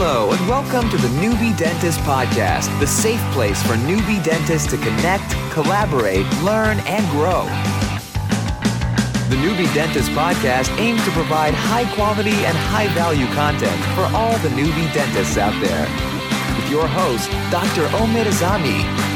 Hello, and welcome to the Noobie Dentist Podcast, the safe place for newbie dentists to connect, collaborate, learn, and grow. The Noobie Dentist Podcast aims to provide high-quality and high-value content for all the newbie dentists out there. With your host, Dr. Omid Azami.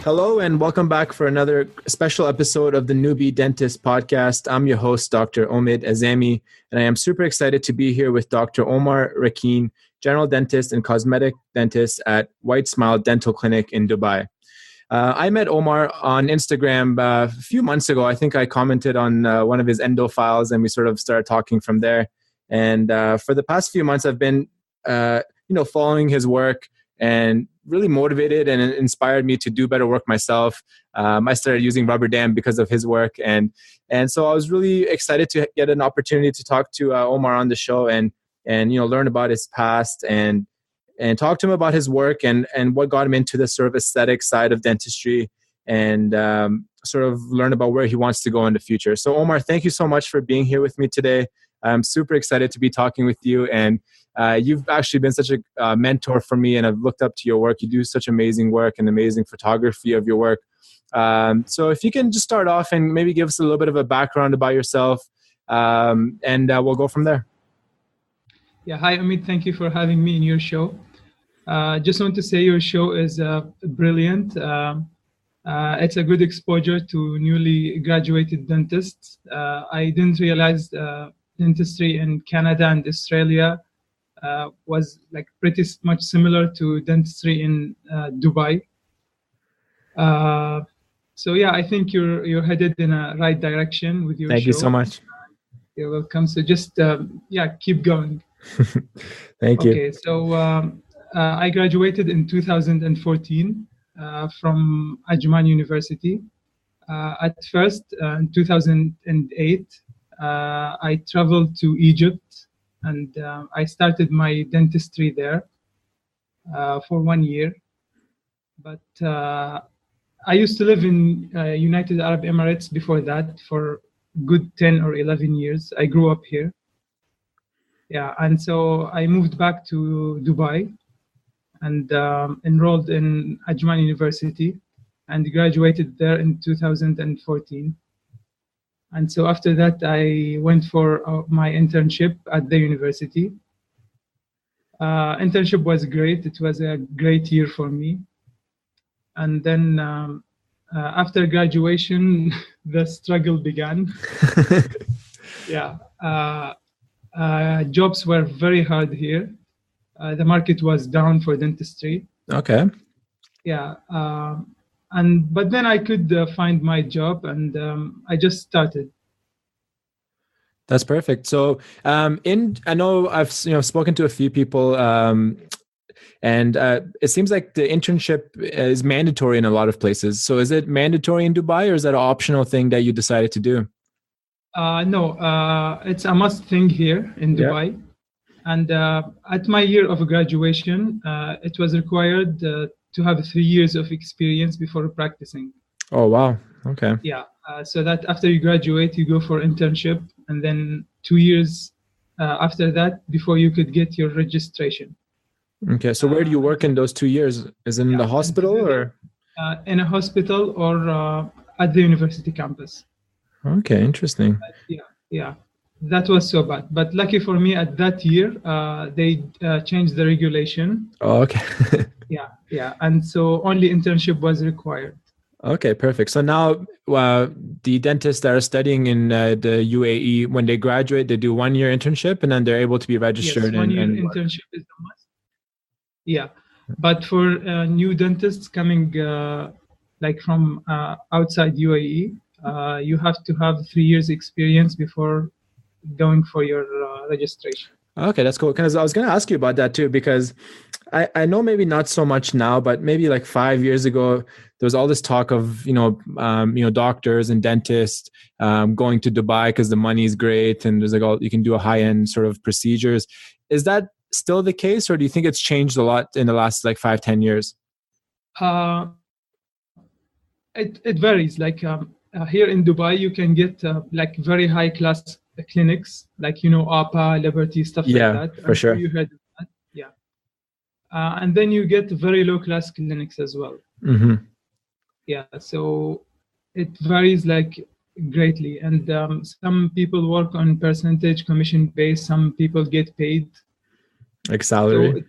Hello and welcome back for another special episode of the Noobie Dentist Podcast. I'm your host, Dr. Omid Azami, and I am super excited to be here with Dr. Omar Rakeen, general dentist and cosmetic dentist at White Smile Dental Clinic in Dubai. I met Omar on Instagram a few months ago. I think I commented on one of his endo files, and we sort of started talking from there. And for the past few months, I've been, following his work and really motivated and inspired me to do better work myself. I started using rubber dam because of his work. And so I was really excited to get an opportunity to talk to Omar on the show and learn about his past and talk to him about his work and what got him into the sort of aesthetic side of dentistry and sort of learn about where he wants to go in the future. So Omar, thank you so much for being here with me today. I'm super excited to be talking with you, and you've actually been such a mentor for me, and I've looked up to your work. You do such amazing work and amazing photography of your work. So if you can just start off and maybe give us a little bit of a background about yourself, and we'll go from there. Yeah, hi Omid, thank you for having me in your show. Just want to say your show is brilliant. It's a good exposure to newly graduated dentists. I didn't realize dentistry in Canada and Australia was like pretty much similar to dentistry in Dubai. So yeah, I think you're headed in a right direction with your show. Thank you so much. You're welcome. So just keep going. Thank you. Okay, so I graduated in 2014 from Ajman University. At first, in 2008, I traveled to Egypt and I started my dentistry there for 1 year. But I used to live in United Arab Emirates before that for good 10 or 11 years. I grew up here. Yeah, and so I moved back to Dubai and enrolled in Ajman University and graduated there in 2014. And so after that, I went for my internship at the university. Internship was great. It was a great year for me. And then after graduation, the struggle began. Yeah. Jobs were very hard here. The market was down for dentistry. Okay. Yeah. But then I could find my job, and I just started. That's perfect. So, I know I've spoken to a few people, and it seems like the internship is mandatory in a lot of places. So, is it mandatory in Dubai, or is that an optional thing that you decided to do? No, it's a must thing here in Dubai. Yeah. And at my year of graduation, it was required to have 3 years of experience before practicing. Oh, wow. Okay. Yeah. So that after you graduate, you go for internship, and then 2 years after that before you could get your registration. Okay. So where do you work in those 2 years? Is it in the hospital or? In a hospital or at the university campus. Okay. Interesting. Yeah. That was so bad. But lucky for me, at that year, they changed the regulation. Oh, okay. Yeah. And so only internship was required. Okay, perfect. So now the dentists that are studying in the UAE, when they graduate, they do 1 year internship and then they're able to be registered. Yes, 1 year internship is the must. Yeah. But for new dentists coming from outside UAE, you have to have 3 years experience before going for your registration. Okay, that's cool. Because I was going to ask you about that too, because I know maybe not so much now, but maybe like 5 years ago, there was all this talk of, doctors and dentists going to Dubai because the money is great and there's you can do a high-end sort of procedures. Is that still the case, or do you think it's changed a lot in the last 5-10 years? It varies. here in Dubai, you can get like very high class clinics, like, APA, Liberty, stuff like Yeah, that. for I'm sure. sure you heard of that. Yeah. And then you get very low class clinics as well. Mm-hmm. Yeah. So it varies like greatly. And some people work on percentage commission based, some people get paid. Like So salary.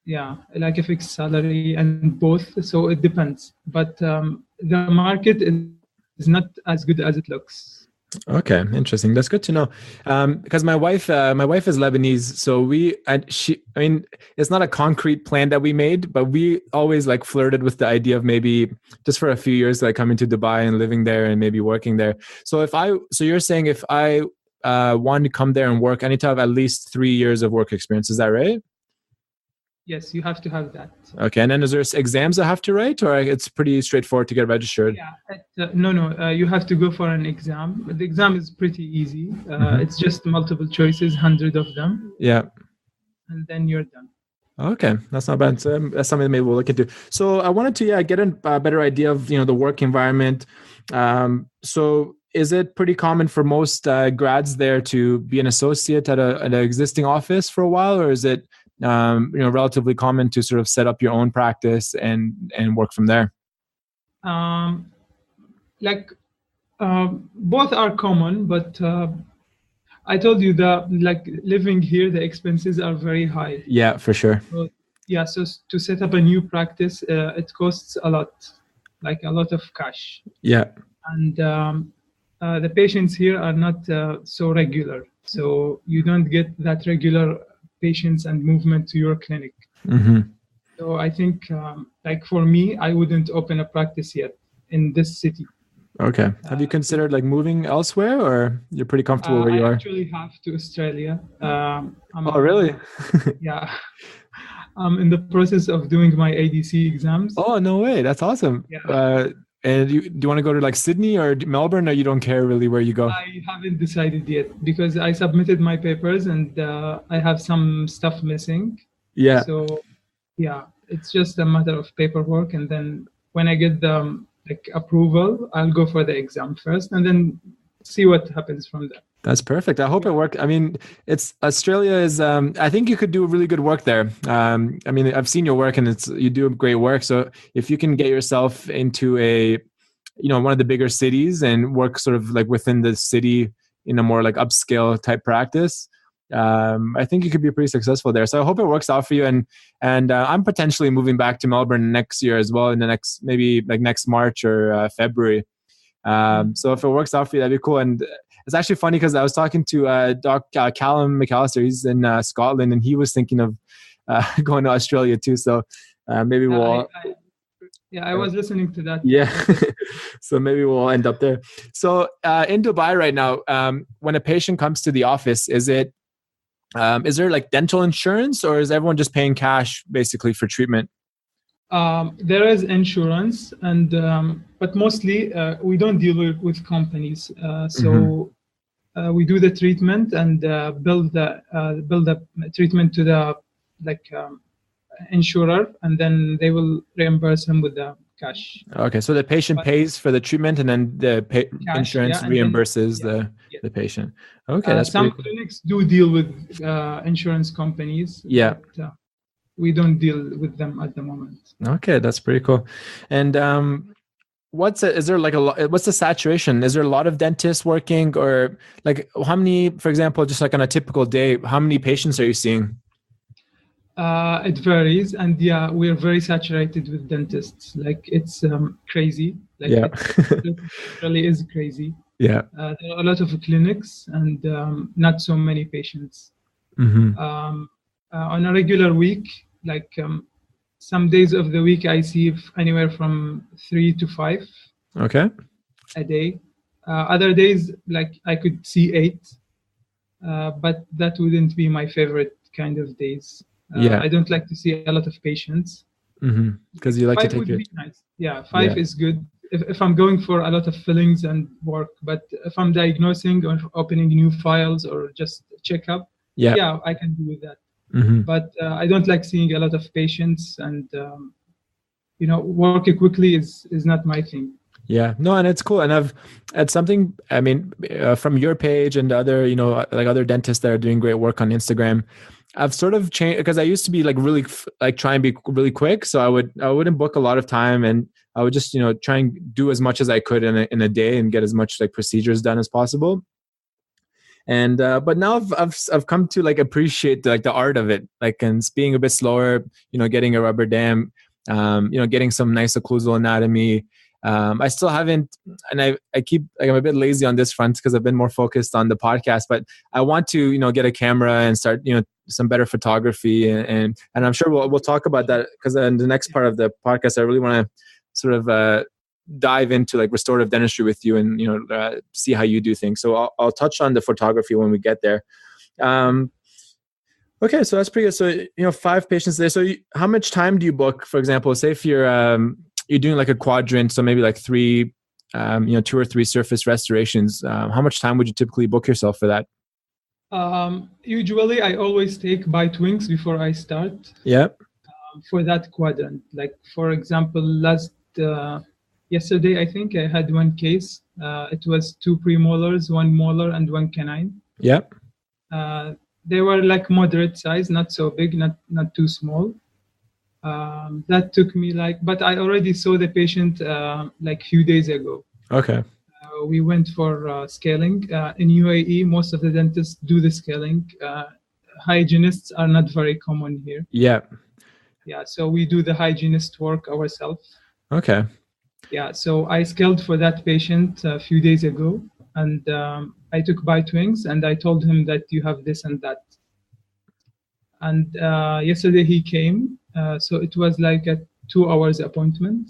yeah, like a fixed salary and both. So it depends. But the market is not as good as it looks. Okay, interesting. That's good to know. Because my wife is Lebanese, so I mean, it's not a concrete plan that we made, but we always like flirted with the idea of maybe just for a few years, like coming to Dubai and living there and maybe working there. So you're saying if I want to come there and work, I need to have at least 3 years of work experience. Is that right? Yes, you have to have that. Okay, and then is there exams I have to write, or it's pretty straightforward to get registered? Yeah, no. You have to go for an exam. The exam is pretty easy. It's just multiple choices, 100 of them. Yeah. And then you're done. Okay, that's not bad. So that's something maybe we'll look into. So I wanted to get a better idea of the work environment. So is it pretty common for most grads there to be an associate at an existing office for a while, or is it relatively common to sort of set up your own practice and work from there? Both are common, but I told you that like living here, the expenses are very high. Yeah, for sure. So, so to set up a new practice, it costs a lot, like a lot of cash. Yeah. And the patients here are not so regular. So you don't get that regular patients and movement to your clinic. Mm-hmm. So I think like for me, I wouldn't open a practice yet in this city. Okay. Have you considered like moving elsewhere, or you're pretty comfortable where you are? I actually have to Australia. Oh, really? Yeah. I'm in the process of doing my ADC exams. Oh, no way. That's awesome. Yeah. And do you want to go to like Sydney or Melbourne, or you don't care really where you go? I haven't decided yet because I submitted my papers and I have some stuff missing. Yeah. So yeah, it's just a matter of paperwork. And then when I get the approval, I'll go for the exam first and then see what happens from there. That's perfect. I hope it works. I mean, Australia is, I think you could do really good work there. I mean, I've seen your work and you do great work. So if you can get yourself into one of the bigger cities and work sort of like within the city in a more like upscale type practice, I think you could be pretty successful there. So I hope it works out for you. And I'm potentially moving back to Melbourne next year as well, in the next March or February. So if it works out for you, that'd be cool. And it's actually funny because I was talking to Doc Callum McAllister. He's in Scotland, and he was thinking of going to Australia too. So maybe we'll. I was listening to that. Yeah. So maybe we'll end up there. So in Dubai right now, when a patient comes to the office, is there like dental insurance, or is everyone just paying cash basically for treatment? There is insurance, but mostly we don't deal with companies. We do the treatment and bill the treatment to the insurer, and then they will reimburse him with the cash. Okay, so the patient pays for the treatment, and then the insurance reimburses the patient. Okay, that's some cool. clinics do deal with insurance companies. Yeah. But, we don't deal with them at the moment. Okay, that's pretty cool. And what's the saturation? Is there a lot of dentists working, or like how many, for example, just like on a typical day, how many patients are you seeing? It varies, and we're very saturated with dentists. Like it's crazy. It really is crazy. Yeah. There are a lot of clinics and not so many patients. Mm-hmm. On a regular week, some days of the week, I see anywhere from 3 to 5 a day. Other days, I could see 8, but that wouldn't be my favorite kind of days. I don't like to see a lot of patients. Because you like 5 to take would it. be nice. Yeah, 5 is good if I'm going for a lot of fillings and work. But if I'm diagnosing or opening new files or just checkup, I can do that. But I don't like seeing a lot of patients, and working quickly is not my thing. Yeah, no, and it's cool. And it's something, I mean, from your page and other, like other dentists that are doing great work on Instagram, I've sort of changed because I used to be like really like try and be really quick. So I wouldn't book a lot of time, and I would just, try and do as much as I could in a day and get as much like procedures done as possible. And but now I've come to like appreciate like the art of it, like, and being a bit slower, getting a rubber dam, getting some nice occlusal anatomy. I still haven't, and I keep like, I'm a bit lazy on this front because I've been more focused on the podcast, but I want to get a camera and start some better photography, and I'm sure we'll talk about that, because in the next part of the podcast I really want to sort of dive into like restorative dentistry with you, and see how you do things. So I'll touch on the photography when we get there. Okay, so that's pretty good. So 5 patients there. So how much time do you book, for example? Say if you're doing like a quadrant, so maybe like 3 2 or 3 surface restorations, how much time would you typically book yourself for that? Usually I always take bite wings before I start. Yeah. For that quadrant, like for example, yesterday I think I had one case. It was 2 premolars, 1 molar, and 1 canine. Yeah. They were like moderate size, not so big, not too small. That took me but I already saw the patient like few days ago. Okay. We went for scaling. In UAE, most of the dentists do the scaling. Hygienists are not very common here. Yeah. Yeah, so we do the hygienist work ourselves. Okay. Yeah, so I scaled for that patient a few days ago, and I took bite wings, and I told him that you have this and that. And yesterday he came, so it was like a 2 hours appointment.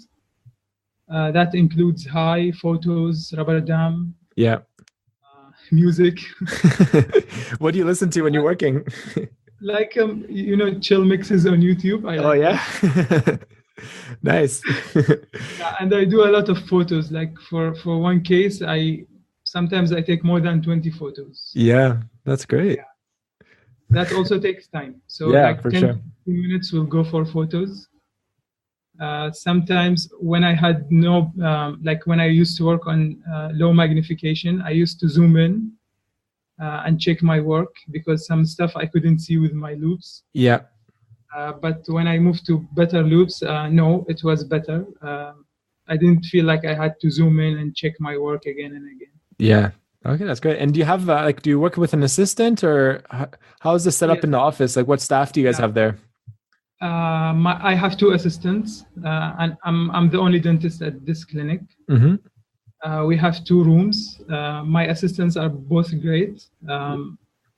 That includes high, photos, rubber dam. Yeah. Music. What do you listen to when you're working? Like chill mixes on YouTube. Yeah. Nice. Yeah, and I do a lot of photos. Like for one case, sometimes I take more than 20 photos. Yeah, that's great. Yeah. That also takes time. So yeah, like for 10 sure. minutes will go for photos. Sometimes when I had like when I used to work on low magnification, I used to zoom in and check my work, because some stuff I couldn't see with my loops. Yeah. But when I moved to better loops, no, it was better. I didn't feel like I had to zoom in and check my work again and again. Yeah. Okay, that's great. And do you have do you work with an assistant, or how is the setup in the office? Like, what staff do you guys have there? I have 2 assistants, and I'm the only dentist at this clinic. Mm-hmm. We have 2 rooms. My assistants are both great.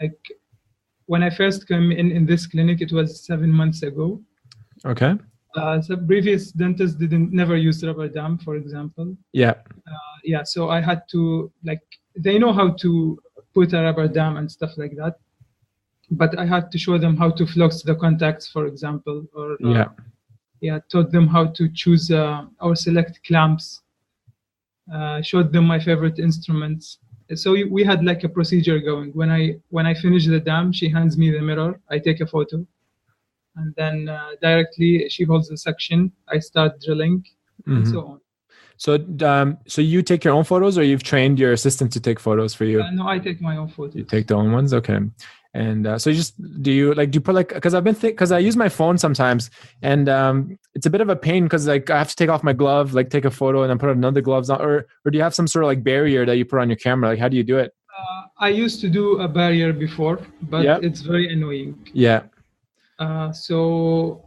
Like when I first came in this clinic, it was 7 months ago. Okay. So previous dentists never use rubber dam, for example. Yeah. Yeah. So I had to they know how to put a rubber dam and stuff like that, but I had to show them how to flux the contacts, for example, or taught them how to choose or select clamps. Showed them my favorite instruments. So we had like a procedure going. When I finish the dam, she hands me the mirror. I take a photo, and then directly she holds the suction. I start drilling, and so on. So you take your own photos, or you've trained your assistant to take photos for you? No, I take my own photos. You take their own ones, okay. And so do you put like, because because I use my phone sometimes, and it's a bit of a pain because like I have to take off my glove, like take a photo and then put another gloves on, or do you have some sort of like barrier that you put on your camera? Like, how do you do it? I used to do a barrier before, but it's very annoying. Yeah. So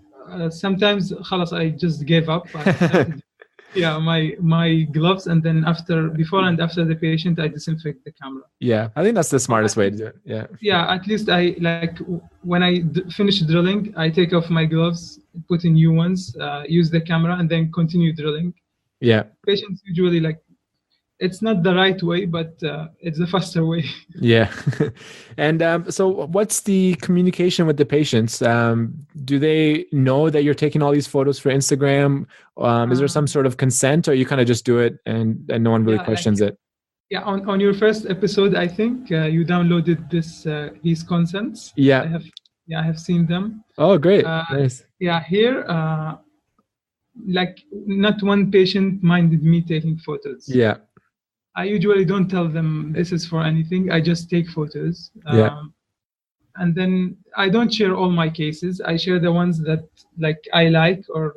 sometimes I just gave up. My gloves, and then before and after the patient, I disinfect the camera. Yeah, I think that's the smartest way to do it. Yeah. Yeah, at least I when I finish drilling, I take off my gloves, put in new ones, use the camera, and then continue drilling. Yeah. Patients usually it's not the right way, but it's the faster way. Yeah. And so what's the communication with the patients? Do they know that you're taking all these photos for Instagram? Is there some sort of consent, or you kind of just do it and no one really questions it? Yeah. On your first episode, I think you downloaded his consents. Yeah. I have seen them. Oh, great. Nice. Yeah. Here, like not one patient minded me taking photos. Yeah. I usually don't tell them this is for anything. I just take photos. Yeah. And then I don't share all my cases. I share the ones that like I like, or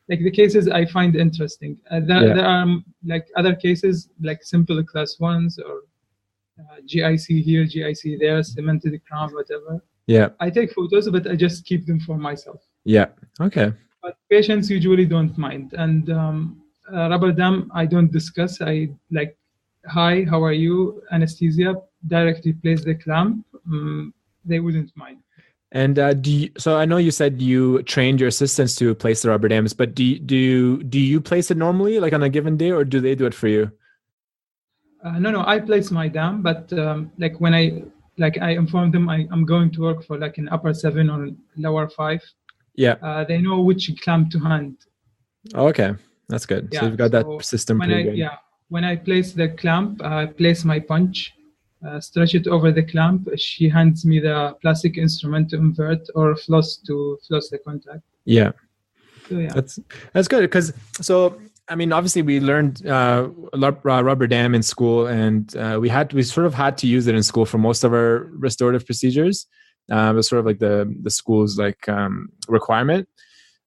like the cases I find interesting. There are like other cases, like simple class ones, or GIC here, GIC there, cemented crown, whatever. Yeah. I take photos, but I just keep them for myself. Yeah. Okay. But patients usually don't mind. And rubber dam, I don't discuss. I like, hi, how are you? Anesthesia, directly place the clamp. They wouldn't mind. And so I know you said you trained your assistants to place the rubber dams, but do you place it normally, like on a given day, or do they do it for you? No, I place my dam, but like when I inform them I'm going to work for like an upper 7 or lower 5. Yeah. They know which clamp to hand. Oh, okay, that's good. Yeah. So you've got that system pretty good. Yeah. When I place the clamp, I place my punch, stretch it over the clamp. She hands me the plastic instrument to invert or floss to floss the contact. Yeah. So yeah. That's good, because so I mean, obviously we learned rubber dam in school, and we sort of had to use it in school for most of our restorative procedures. It was sort of like the school's like requirement.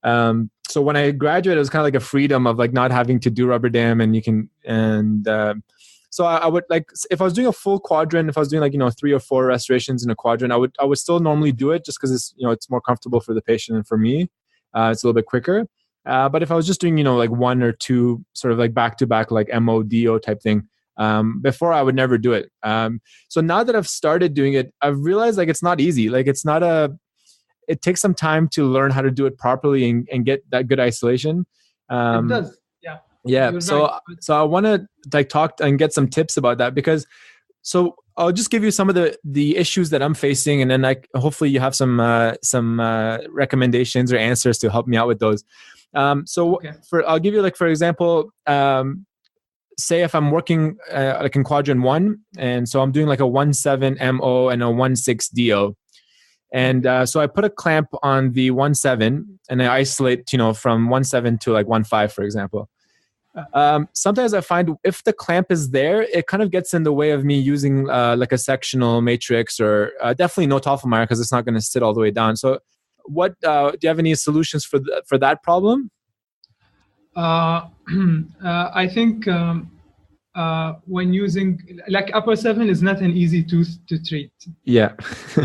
So when I graduated, it was kind of like a freedom of like not having to do rubber dam, so I would like, if I was doing a full quadrant, if I was doing like 3 or 4 restorations in a quadrant, I would still normally do it just because it's more comfortable for the patient and for me. It's a little bit quicker. But if I was just doing like 1 or 2 sort of like back to back like MODO type thing, before I would never do it. So now that I've started doing it, I've realized like it's not easy. Like it takes some time to learn how to do it properly and get that good isolation. It does. Yeah. Yeah. So I want to like talk and get some tips about that, because so I'll just give you some of the issues that I'm facing, and then hopefully you have some recommendations or answers to help me out with those. I'll give you like, for example, say if I'm working like in quadrant 1, and so I'm doing like a 1/7 MO and a 1/6 DO. And so I put a clamp on the 1/7 and I isolate, from 1/7 to like 1/5, for example. Sometimes I find if the clamp is there, it kind of gets in the way of me using like a sectional matrix, or definitely no Toffelmeyer, because it's not going to sit all the way down. So do you have any solutions for that problem? I think when using like upper 7 is not an easy tooth to treat. Yeah.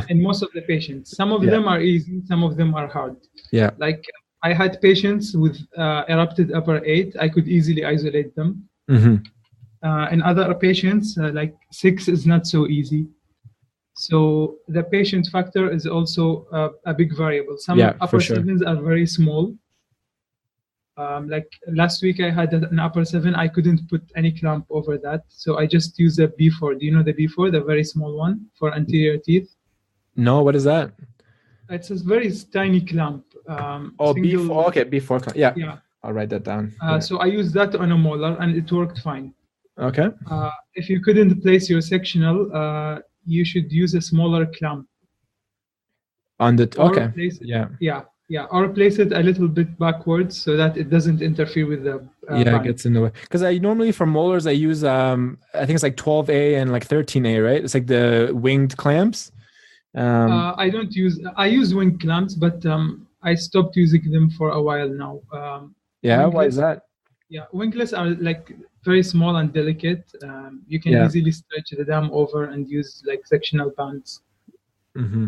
In most of the patients, some of them are easy, some of them are hard. Yeah. Like I had patients with erupted upper 8. I could easily isolate them. Mm-hmm. In other patients, like 6 is not so easy. So the patient factor is also a big variable. Some upper 7s are very small. Like last week I had an upper 7. I couldn't put any clamp over that. So I just used a B4. Do you know the B4, the very small one for anterior teeth? No, what is that? It's a very tiny clamp. B4. Okay, B4 clamp. Yeah. I'll write that down. So I used that on a molar and it worked fine. Okay. If you couldn't place your sectional, you should use a smaller clamp. On the or place it a little bit backwards so that it doesn't interfere with the it gets in the way. Because I normally for molars I use I think it's like 12A and like 13A, right? It's like the winged clamps. I use winged clamps, but I stopped using them for a while now. Why is that? Yeah, wingless are like very small and delicate. You can easily stretch the dam over and use like sectional bands. Mm-hmm.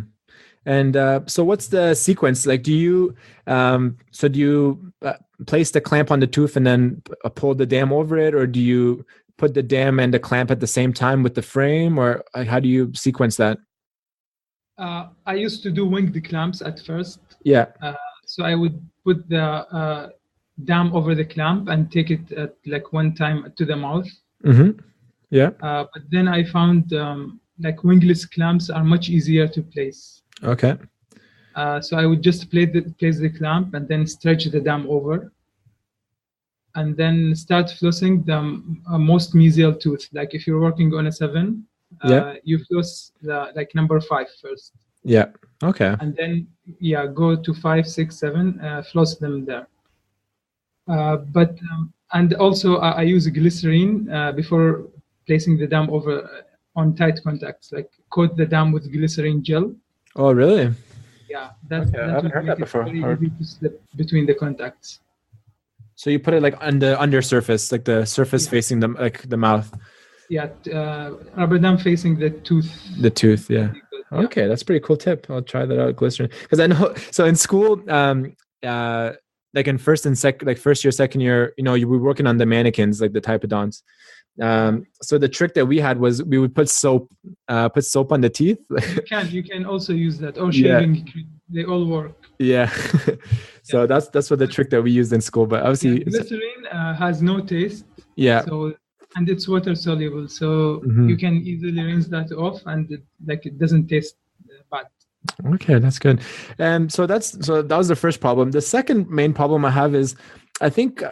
And so what's the sequence? Like, do you place the clamp on the tooth and then pull the dam over it, or do you put the dam and the clamp at the same time with the frame, or how do you sequence that? I used to do winged clamps at first. Yeah. So I would put the dam over the clamp and take it at like one time to the mouth. Mm-hmm. Yeah. But then I found like wingless clamps are much easier to place. Okay. So I would just place the clamp and then stretch the dam over, and then start flossing the most mesial tooth. Like if you're working on a 7, you floss the number 5 first. Yeah. Okay. And then go to 5, 6, 7, floss them there. But and also I use glycerine before placing the dam over on tight contacts, like coat the dam with glycerine gel. Oh, really? Yeah, Okay, I that haven't would heard make that it before. very easy to slip between the contacts. So you put it like on the undersurface, like the surface Yeah. facing the mouth. Yeah, rubber dam facing the tooth. The tooth, yeah. Yeah. Okay, that's a pretty cool tip. I'll try that out, glycerin. Because I know, so in school, like in first year, second year, you were working on the mannequins, like the typodonts. So the trick that we had was we would put soap on the teeth. You can also use that, or Yeah. shaving cream. They all work. Yeah. So Yeah. that's what the trick that we used in school. But obviously, glycerin has no taste. Yeah. So, and it's water soluble, so Mhm. you can easily rinse that off, and it doesn't taste bad. Okay, that's good. So that was the first problem. The second main problem I have is, I think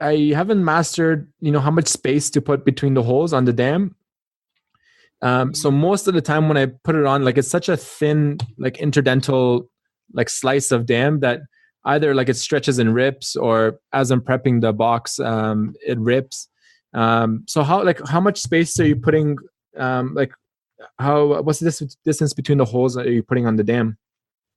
I haven't mastered, how much space to put between the holes on the dam. So most of the time when I put it on, like it's such a thin, like interdental, like slice of dam that either like it stretches and rips, or as I'm prepping the box, it rips. So how much space are you putting? What's the distance between the holes that you're putting on the dam?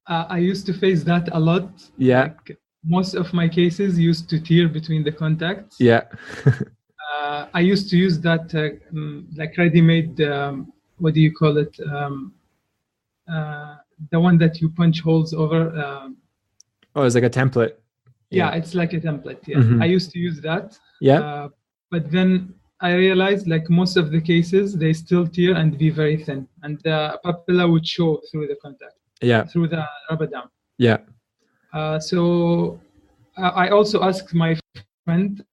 I used to face that a lot. Yeah. Like, most of my cases used to tear between the contacts. Yeah. I used to use that like ready-made, what do you call it? The one that you punch holes over. It's like a template. Yeah, it's like a template. Yeah, Mhm. I used to use that. Yeah. But then I realized, like most of the cases, they still tear and be very thin, and the papilla would show through the contact. Yeah. Through the rubber dam. Yeah. So I also asked my friend,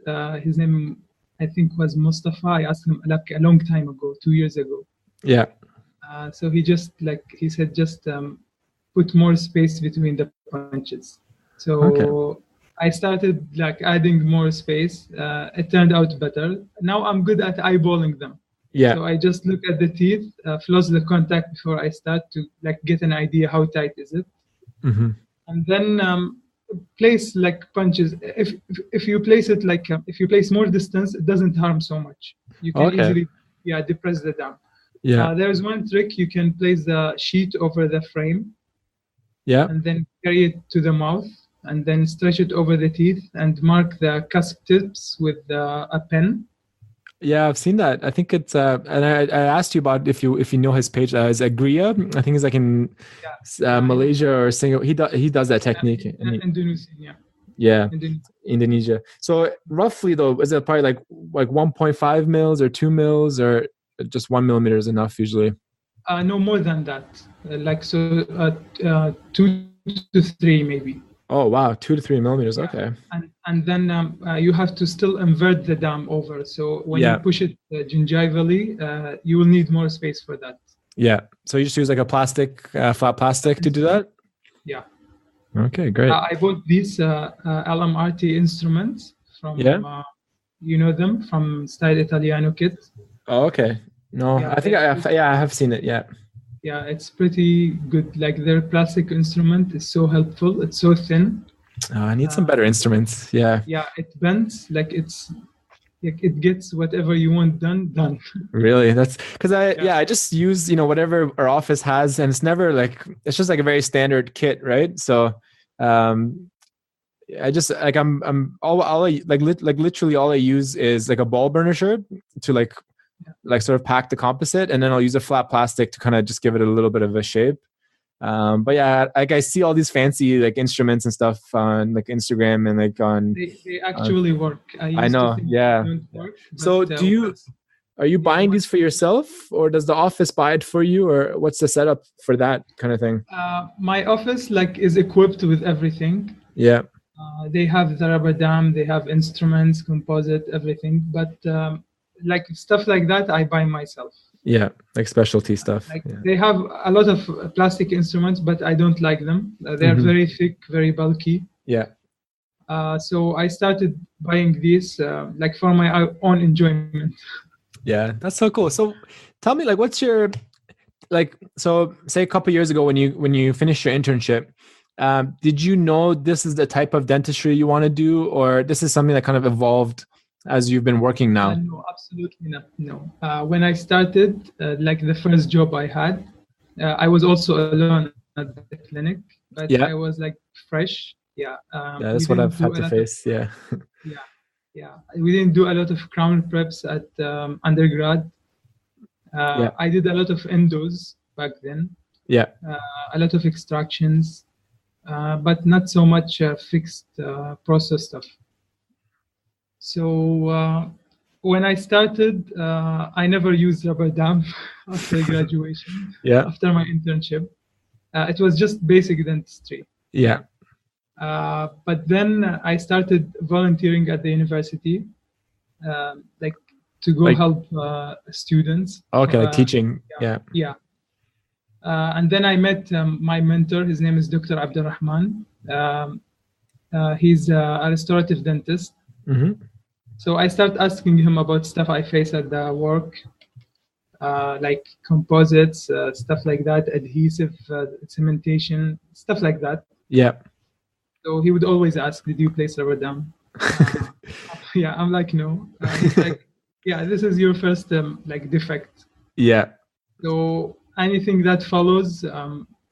his name I think was Mustafa. I asked him like a long time ago, 2 years ago. Yeah. So he said just put more space between the punches. So Okay. I started like adding more space. It turned out better. Now I'm good at eyeballing them. Yeah. So I just look at the teeth, floss the contact before I start to like get an idea how tight is it, Mm-hmm. and then place like punches. If you place it like if you place more distance, it doesn't harm so much. You can easily depress the dam. Yeah. There's one trick. You can place the sheet over the frame. Yeah. And then carry it to the mouth, and then stretch it over the teeth and mark the cusp tips with a pen. Yeah, I've seen that. I think it's and I asked you about if you know his page. Is Agria? I think he's like in Malaysia or Singapore. He does that technique. Indonesia. Yeah. Yeah. Indonesia. So roughly though, is it probably like 1.5 mils or 2 mils, or just 1 millimeter is enough usually? No, more than that. 2 to 3 maybe. Oh wow, 2 to 3 millimeters. Yeah. Okay. And then you have to still invert the dam over. So when you push it gingivally, you will need more space for that. Yeah. So you just use like a plastic, flat plastic to do that? Yeah. Okay, great. I bought these LMRT instruments from, you know them, from Style Italiano Kit. Oh, okay. No, I think I have seen it. Yeah. Yeah, it's pretty good. Like their plastic instrument is so helpful. It's so thin. Oh, I need some better instruments. Yeah. Yeah, it bends like it gets whatever you want done. Really? That's because I just use whatever our office has, and it's never like it's just like a very standard kit, right? So, I just like I'm all I literally all I use is like a ball burnisher to like sort of pack the composite, and then I'll use a flat plastic to kind of just give it a little bit of a shape. But yeah, like I see all these fancy like instruments and stuff on like Instagram and like on. They actually work. I know. Yeah. Work, so are you buying these for yourself, or does the office buy it for you, or what's the setup for that kind of thing? My office is equipped with everything. Yeah. They have the rubber dam, they have instruments, composite, everything. But like stuff like that, I buy myself. Yeah, like specialty stuff. They have a lot of plastic instruments, but I don't like them. They're very thick, very bulky. Yeah. So I started buying these like for my own enjoyment. Yeah, that's so cool. So tell me, like, what's your so say a couple of years ago when you finished your internship, Did you know this is the type of dentistry you want to do, or this is something that kind of evolved as you've been working now? No, absolutely not. No. When I started, like the first job I had, I was also alone at the clinic, but Yeah. I was like fresh. Yeah. Yeah, that's what I've had to face. Yeah. Yeah. We didn't do a lot of crown preps at undergrad. I did a lot of endos back then. Yeah. A lot of extractions, but not so much fixed process stuff. So when I started, I never used rubber dam after graduation. Yeah. After my internship, it was just basic dentistry. Yeah. But then I started volunteering at the university, like to go help students. Okay, like teaching. Yeah. And then I met my mentor. His name is Dr. Abdurrahman. He's a restorative dentist. Mm-hmm. So I start asking him about stuff I face at the work, like composites, stuff like that, adhesive, cementation, stuff like that. Yeah. So he would always ask, "Did you place rubber dam?" Yeah, I'm like, no. He's like, yeah, this is your first like defect. Yeah. So anything that follows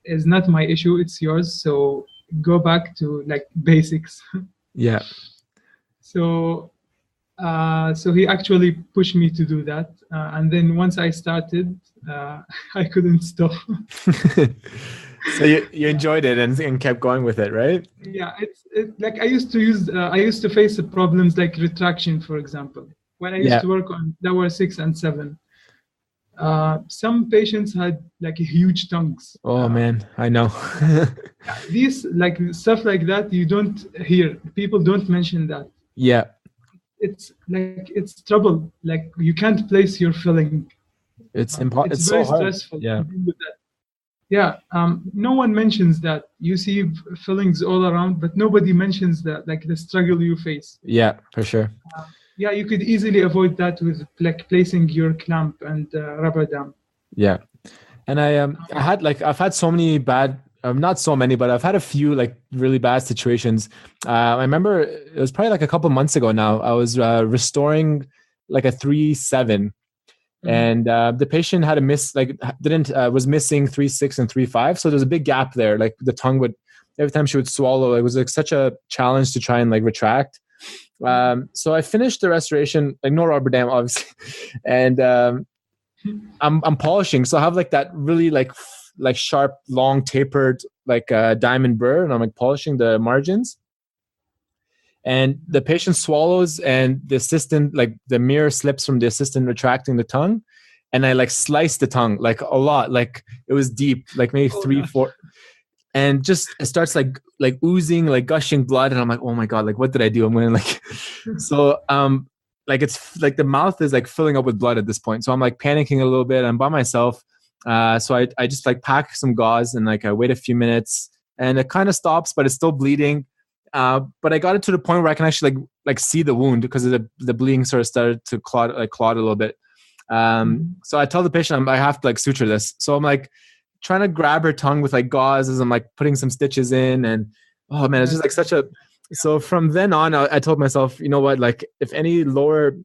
is not my issue; it's yours. So go back to like basics. Yeah. So he actually pushed me to do that, and then once I started, I couldn't stop. So you enjoyed it and kept going with it, right? Yeah, it's like I used to face problems like retraction, for example, when I used to work on tower 6 and 7. Some patients had like huge tongues. Oh man, I know. These like stuff like that you don't hear. People don't mention that. Yeah. It's like it's trouble. Like you can't place your filling. It's important. It's so very hard. stressful. Yeah. To deal with that. Yeah. No one mentions that. You see fillings all around, but nobody mentions that, like the struggle you face. Yeah, for sure. Yeah, you could easily avoid that with like placing your clamp and rubber dam. Yeah, and I've had so many bad, not so many, but I've had a few like really bad situations. I remember it was probably like a couple months ago now. I was restoring like a 3-7. And the patient had was missing 3-6 and 3-5. So there's a big gap there. Like the tongue every time she would swallow, it was like such a challenge to try and like retract. So I finished the restoration, like no rubber dam, obviously. And I'm polishing. So I have like that really like sharp, long tapered, like diamond burr. And I'm like polishing the margins. And the patient swallows, and the assistant, like the mirror slips from the assistant retracting the tongue, and I like sliced the tongue like a lot, like it was deep, like maybe 3-4, and just it starts like oozing, like gushing blood, and I'm like, oh my god, like what did I do? I'm gonna like, so like it's like the mouth is like filling up with blood at this point, so I'm like panicking a little bit. I'm by myself, so I just like pack some gauze and like I wait a few minutes, and it kind of stops, but it's still bleeding. But I got it to the point where I can actually like see the wound because the bleeding sort of started to clot a little bit. So I tell the patient I have to like suture this. So I'm like trying to grab her tongue with like gauze as I'm like putting some stitches in, and oh man, it's just like such a. So from then on, I told myself, you know what, like if any lower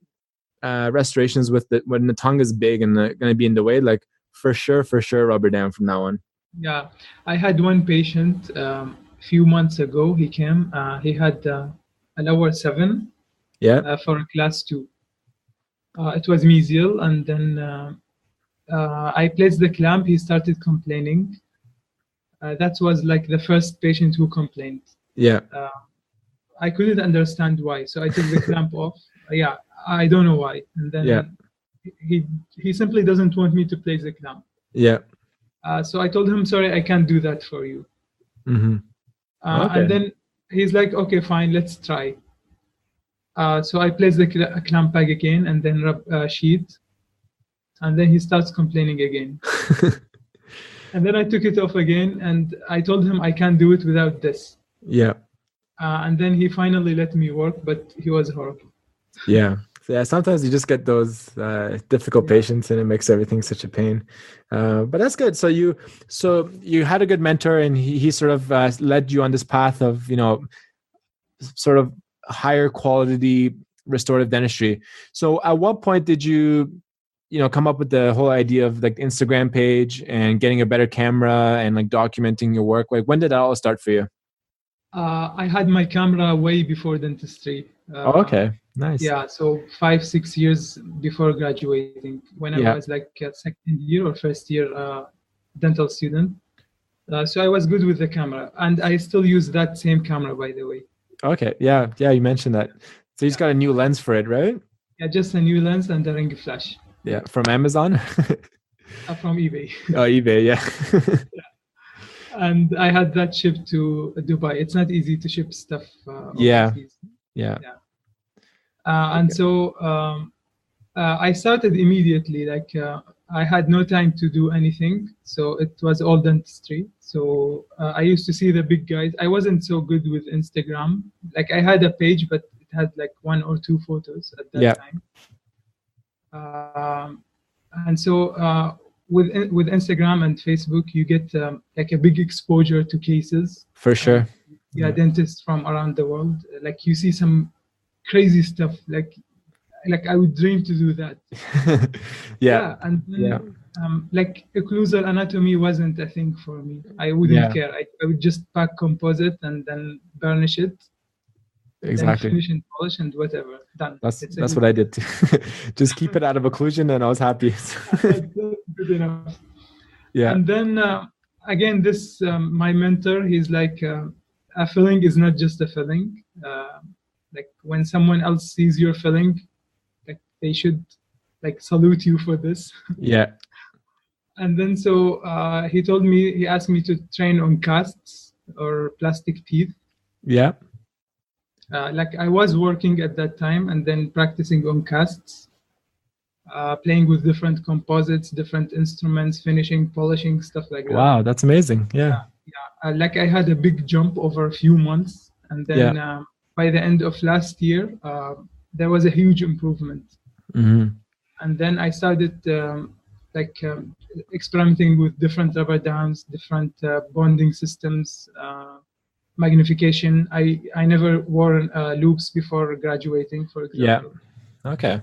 restorations when the tongue is big and going to be in the way, like for sure rubber dam from now on. Yeah, I had one patient. Few months ago he came, he had a lower 7 for a class 2. It was mesial, and then I placed the clamp. He started complaining. That was like the first patient who complained. I couldn't understand why, so I took the clamp off. I don't know why, and then he simply doesn't want me to place the clamp. So I told him, sorry, I can't do that for you. And then he's like, okay, fine, let's try. So I place the clamp back again, and then rub sheet, and then he starts complaining again. And then I took it off again, and I told him I can't do it without this. And then he finally let me work, but he was horrible. So, yeah, sometimes you just get those difficult patients, and it makes everything such a pain. But that's good. So you had a good mentor, and he sort of led you on this path of, sort of higher quality restorative dentistry. So at what point did you come up with the whole idea of like the Instagram page and getting a better camera and like documenting your work? Like, when did that all start for you? I had my camera way before dentistry. Oh, okay. Nice. Yeah, so 5-6 years before graduating, when I was like a second year or first year dental student. So I was good with the camera, and I still use that same camera, by the way. Okay. Yeah. You mentioned that. So you just got a new lens for it, right? Yeah, just a new lens and a ring flash. Yeah, from Amazon? From eBay. Oh, eBay, yeah. And I had that shipped to Dubai. It's not easy to ship stuff overseas. Yeah. And so I started immediately. Like I had no time to do anything, so it was all dentistry. So I used to see the big guys. I wasn't so good with Instagram. Like I had a page, but it had like 1 or 2 photos at that time. And so with Instagram and Facebook, you get like a big exposure to cases. For sure. Dentists from around the world. Like you see some crazy stuff. Like I would dream to do that. And then, like occlusal anatomy wasn't a thing for me. I wouldn't care. I would just pack composite and then burnish it. Exactly. Then finish and polish and whatever. Done. That's what I did too. Just keep it out of occlusion, and I was happy. Good enough. Yeah. And then again, this my mentor, he's like, a filling is not just a filling. Like when someone else sees your filling, like they should like salute you for this. Yeah. And then so he asked me to train on casts or plastic teeth. Yeah. Like I was working at that time and then practicing on casts, playing with different composites, different instruments, finishing, polishing, stuff like that. Wow, that's amazing. Yeah. Like I had a big jump over a few months, and then by the end of last year, there was a huge improvement. Mm-hmm. And then I started experimenting with different rubber dams, different bonding systems, magnification. I never wore loops before graduating, for example. Yeah. Okay.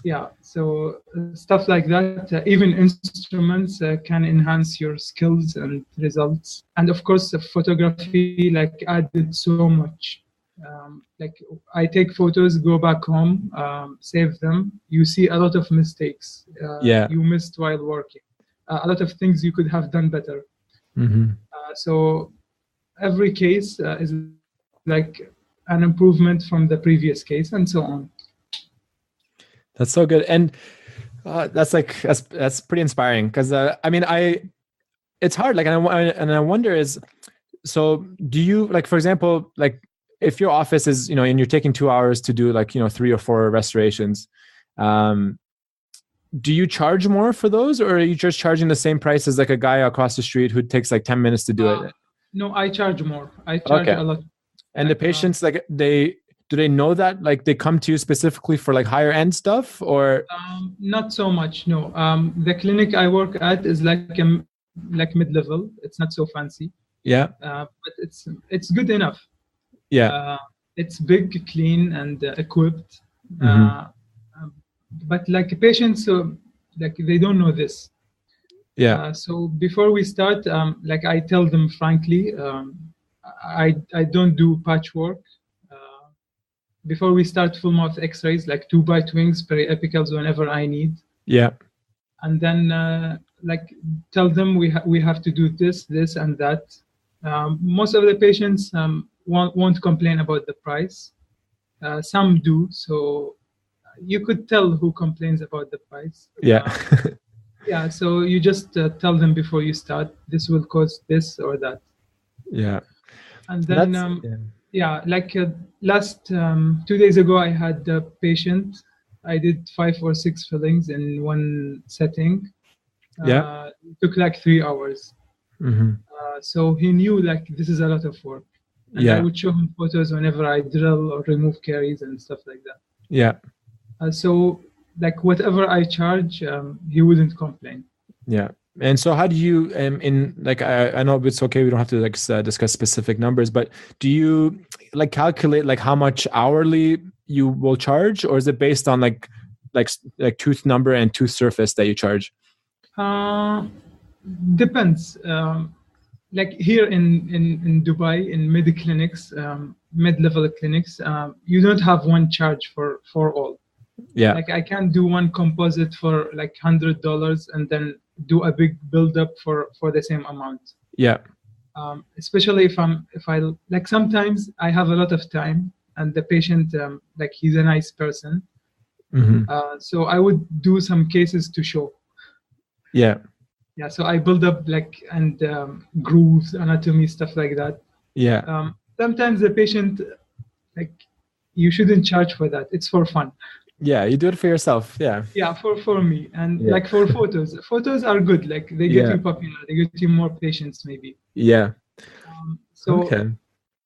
Yeah. So stuff like that. Even instruments can enhance your skills and results. And of course, the photography like added so much. Like I take photos, go back home, save them. You see a lot of mistakes. You missed while working. A lot of things you could have done better. Mm-hmm. So every case is like an improvement from the previous case, and so on. That's so good, and that's pretty inspiring. Because I mean, it's hard. Like, and I wonder is, so do you, like, for example, like if your office is, and you're taking 2 hours to do like 3 or 4 restorations, do you charge more for those, or are you just charging the same price as like a guy across the street who takes like 10 minutes to do it? No, I charge more. I charge a lot. And the patients, like, do they know that, like, they come to you specifically for like higher end stuff, or? Not so much. No. The clinic I work at is like mid-level. It's not so fancy. Yeah. But it's good enough. Yeah. It's big, clean, and equipped. Mm-hmm. But like patients, like they don't know this. Yeah. So before we start, like I tell them frankly, I don't do patchwork. Before we start, full mouth X-rays, like 2 bite wings, periapicals whenever I need. Yeah. And then like tell them we have to do this, and that. Most of the patients won't complain about the price. Some do, so you could tell who complains about the price. Yeah. Yeah, so you just tell them before you start, this will cost this or that. Yeah. And then, like last 2 days ago, I had a patient. I did 5 or 6 fillings in one setting. It took like 3 hours. Mm-hmm. So he knew like this is a lot of work. And I would show him photos whenever I drill or remove caries and stuff like that. Yeah. So like whatever I charge, he wouldn't complain. Yeah. And so how do you, in like, I know it's okay, we don't have to like discuss specific numbers, but do you like calculate like how much hourly you will charge, or is it based on like tooth number and tooth surface that you charge? Depends. Like here in Dubai, in clinics, mid-level clinics, you don't have one charge for all. Yeah. Like I can't do one composite for like $100 and then do a big build-up for the same amount. Yeah. Especially if I like, sometimes I have a lot of time and the patient like he's a nice person. Mm-hmm. So I would do some cases to show. Yeah. Yeah. So I build up like and grooves, anatomy, stuff like that. Yeah. Sometimes the patient, like, you shouldn't charge for that. It's for fun. Yeah, you do it for yourself. Yeah. Yeah, for me. And like for photos. Photos are good. Like they get you popular. They get you more patients maybe. Yeah. So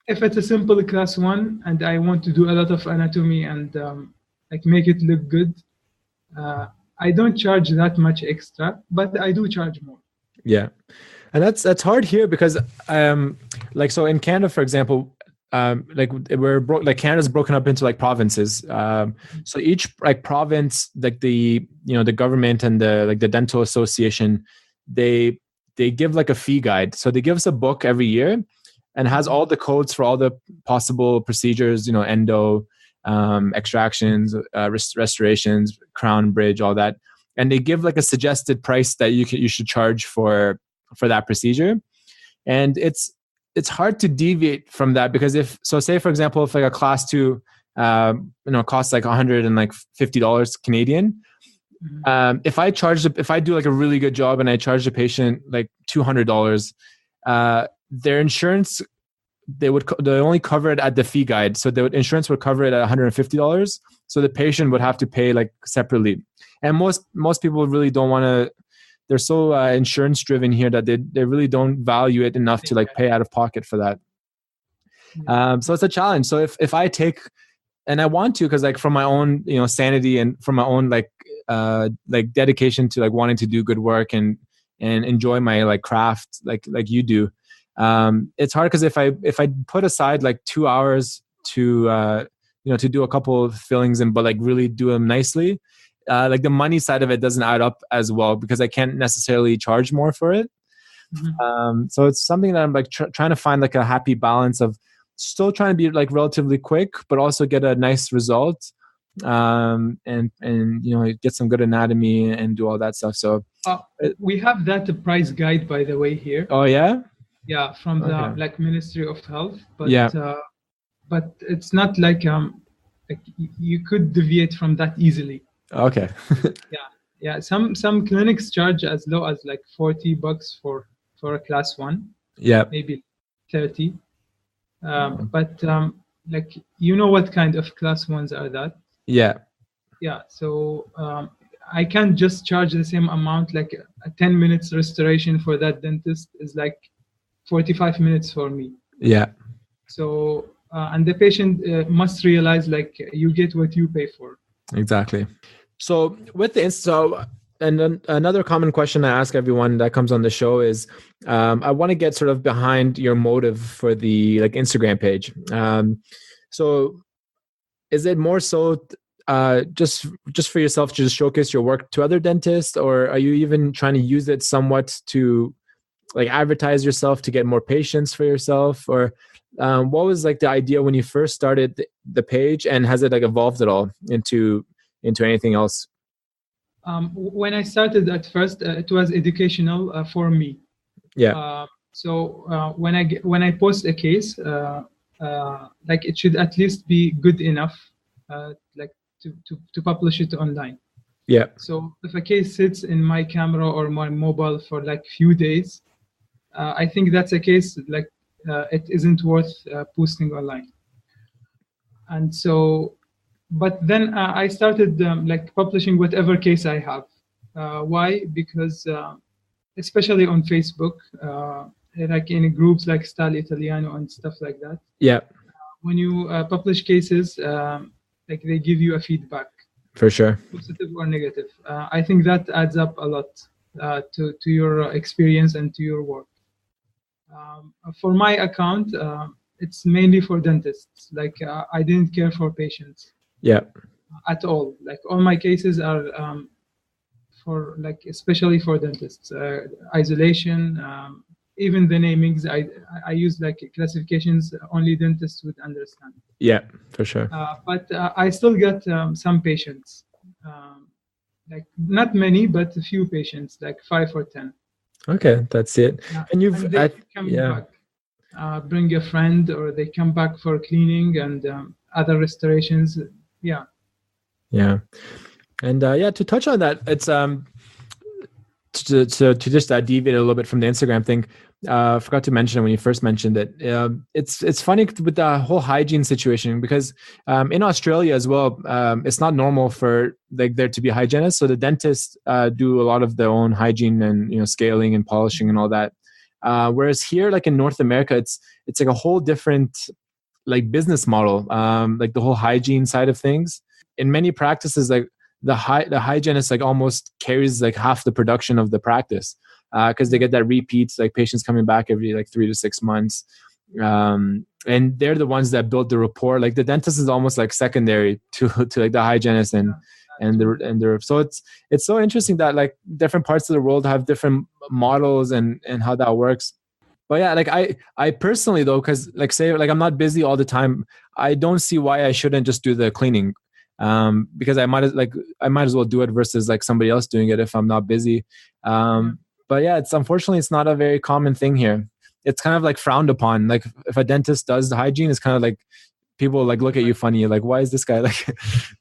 if it's a simple class 1 and I want to do a lot of anatomy and like make it look good, I don't charge that much extra, but I do charge more. Yeah. And that's hard here because like, so in Canada, for example, like Canada's broken up into like provinces. So each like province, like the government and the dental association, they give like a fee guide. So they give us a book every year and has all the codes for all the possible procedures, endo, extractions, restorations, crown, bridge, all that. And they give like a suggested price that you should charge for that procedure. And it's hard to deviate from that because say for example, if like a class 2, costs like $150 Canadian. If I do like a really good job and I charge the patient like $200, their insurance, they only cover it at the fee guide. So insurance would cover it at $150. So the patient would have to pay like separately. And most people really don't want to. They're so insurance driven here that they really don't value it enough to like pay out of pocket for that. So it's a challenge. So if I take, and I want to, because like from my own sanity and from my own like dedication to like wanting to do good work and enjoy my like craft like you do, it's hard because if I put aside like 2 hours to to do a couple of fillings but like really do them nicely, like the money side of it doesn't add up as well because I can't necessarily charge more for it. Mm-hmm. So it's something that I'm like trying to find like a happy balance of still trying to be like relatively quick, but also get a nice result, and get some good anatomy and do all that stuff. So we have that price guide, by the way, here. Oh yeah. Yeah, from the like Ministry of Health, but but it's not like you could deviate from that easily. Okay. Yeah. Some clinics charge as low as like $40 for a class 1. Yeah. Maybe 30. But like what kind of class 1s are that? Yeah. Yeah. So I can't just charge the same amount. Like a 10 minutes restoration for that dentist is like 45 minutes for me. Yeah. So and the patient must realize like you get what you pay for. Exactly. So with and another common question I ask everyone that comes on the show is, I want to get sort of behind your motive for the like Instagram page. So is it more so just for yourself to just showcase your work to other dentists, or are you even trying to use it somewhat to like advertise yourself to get more patients for yourself? Or what was like the idea when you first started the page, and has it like evolved at all into anything else? When I started at first, it was educational for me. Yeah. So when I post a case, like it should at least be good enough, like to publish it online. Yeah. So if a case sits in my camera or my mobile for like few days, I think that's a case like it isn't worth posting online. And so, but then I started like publishing whatever case I have. Why? Because especially on Facebook, like in groups like Style Italiano and stuff like that. Yeah. When you publish cases, like they give you a feedback. For sure. positive or negative. I think that adds up a lot to your experience and to your work. For my account, it's mainly for dentists. Like I didn't care for patients Yeah. at all. Like all my cases are for like especially for dentists. Isolation, even the namings. I use like classifications only dentists would understand. Yeah, for sure. But I still get some patients. Like not many, but a few patients, like 5 or 10. Okay, that's it. And and they come back, bring a friend, or they come back for cleaning and other restorations. Yeah. And to touch on that, it's to just deviate a little bit from the Instagram thing. I forgot to mention when you first mentioned it. It's funny with the whole hygiene situation because in Australia as well, it's not normal for like there to be hygienists. So the dentists do a lot of their own hygiene and scaling and polishing and all that. Whereas here, like in North America, it's like a whole different like business model, like the whole hygiene side of things. In many practices, like the hygienist like almost carries like half the production of the practice because they get that repeats, like patients coming back every like 3 to 6 months, and they're the ones that build the rapport. Like the dentist is almost like secondary to like the hygienist and the so it's so interesting that like different parts of the world have different models and how that works. But yeah, like I personally though, because like say like I'm not busy all the time, I don't see why I shouldn't just do the cleaning. Because I might as well do it versus like somebody else doing it if I'm not busy. But yeah, it's not a very common thing here. It's kind of like frowned upon. Like if a dentist does the hygiene, it's kind of like people like look at you funny. Like, why is this guy like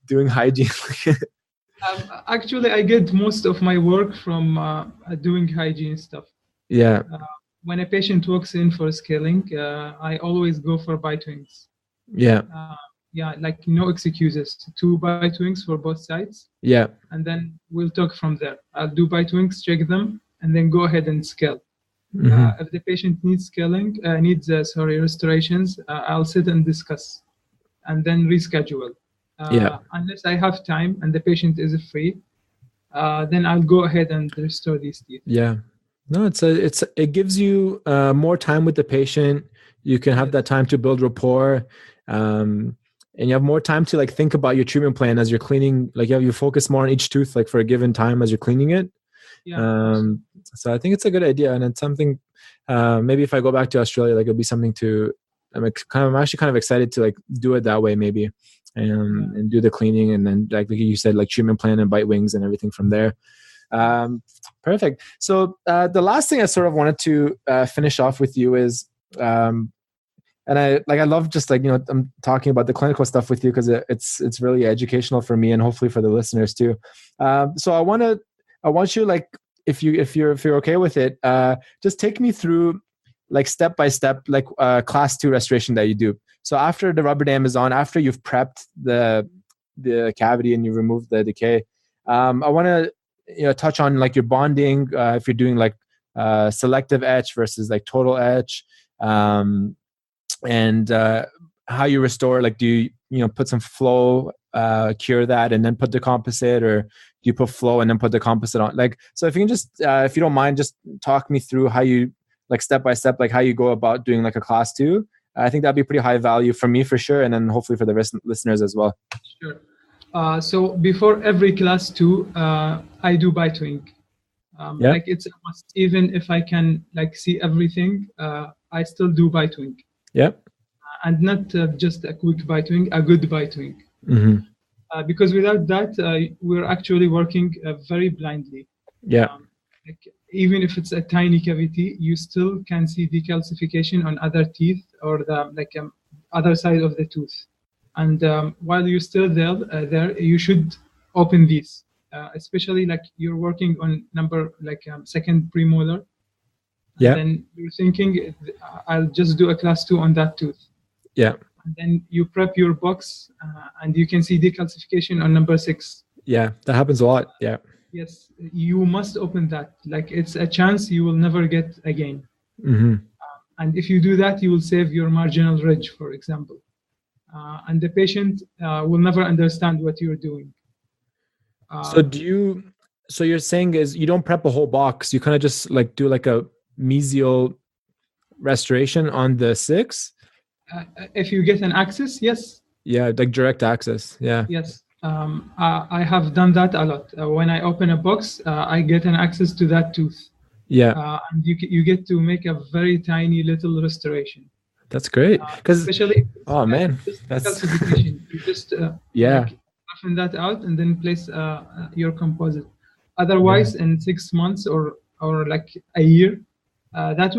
doing hygiene? Actually, I get most of my work from doing hygiene stuff. Yeah. When a patient walks in for scaling, I always go for bite wings. Yeah. Like no excuses. 2 bite wings for both sides. Yeah. And then we'll talk from there. I'll do bite wings, check them, and then go ahead and scale. If the patient needs scaling, restorations, I'll sit and discuss, and then reschedule. Unless I have time and the patient is free, then I'll go ahead and restore these teeth. Yeah. No, it gives you more time with the patient. You can have that time to build rapport. And you have more time to like think about your treatment plan as you're cleaning. Like you focus more on each tooth, like for a given time as you're cleaning it. So I think it's a good idea, and it's something. Maybe if I go back to Australia, like it'll be something to. I'm actually kind of excited to like do it that way, maybe, and do the cleaning, and then like you said, like treatment plan and bite wings and everything from there. Perfect. So the last thing I sort of wanted to finish off with you is. And I love just like, I'm talking about the clinical stuff with you because it's really educational for me and hopefully for the listeners too. So I want you like, if you're okay with it, just take me through like step by step, like class 2 restoration that you do. So after the rubber dam is on, after you've prepped the cavity and you've removed the decay, I want to, touch on like your bonding, if you're doing like selective etch versus like total etch, and how you restore. Like do you put some flow, cure that and then put the composite, or do you put flow and then put the composite on? Like, so if you can just if you don't mind, just talk me through how you like step by step, like how you go about doing like a class 2. I think that'd be pretty high value for me for sure, and then hopefully for the rest listeners as well. Sure. So before every class 2, I do bite wing. Like it's a must. Even if I can like see everything, I still do bite wing. Yeah. And not just a quick bite wing, a good bite wing. Because without that, we're actually working very blindly. Yeah. Like, even if it's a tiny cavity, you still can see decalcification on other teeth or the other side of the tooth. And while you're still there, you should open these, especially like you're working on second premolar. And then you're thinking, I'll just do a class 2 on that tooth. Yeah. And then you prep your box, and you can see decalcification on number 6. Yeah, that happens a lot. Yeah. Yes, you must open that. Like it's a chance you will never get again. And if you do that, you will save your marginal ridge, for example. And the patient will never understand what you're doing. So so you're saying is you don't prep a whole box, you kind of just like do like a mesial restoration on the 6? If you get an access, yes. Yeah, like direct access. Yeah. Yes. I have done that a lot. When I open a box, I get an access to that tooth. Yeah. And you get to make a very tiny little restoration. That's great. Because especially man, just that's calcification. You just like roughen that out and then place your composite. Otherwise, in 6 months or like a year, that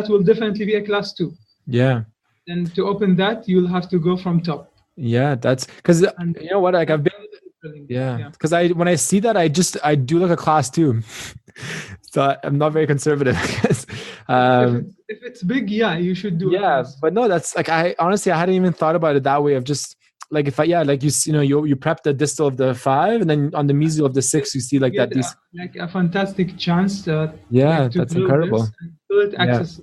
will definitely be a class 2. Yeah. Then to open that, you'll have to go from top. Yeah, that's because you know what, like I've been because when I see that I do like a class 2. So I'm not very conservative, I guess. If it's big, you should do it. But no, that's like I hadn't even thought about it that way of just like if you prep the distal of the 5 and then on the mesial of the 6 you see like that like a fantastic chance to that's incredible. Do it access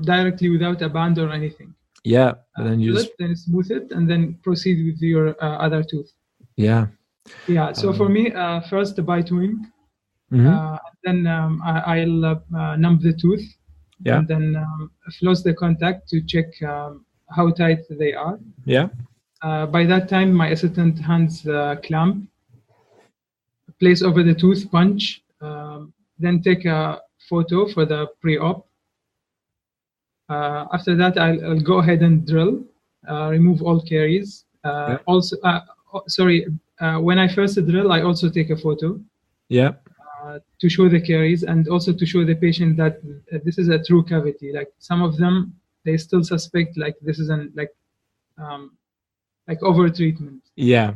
directly without a band or anything. Yeah, and then you then smooth it and then proceed with your other tooth. Yeah. So for me, first the bite wing, then I'll numb the tooth, and then floss the contact to check how tight they are. Yeah. By that time, my assistant hands the clamp, place over the tooth, punch, then take a photo for the pre-op. After that, I'll go ahead and drill, remove all caries. Also, when I first drill, I also take a photo. Yeah. To show the caries and also to show the patient that this is a true cavity. Like some of them, they still suspect like this is like over treatment. Yeah.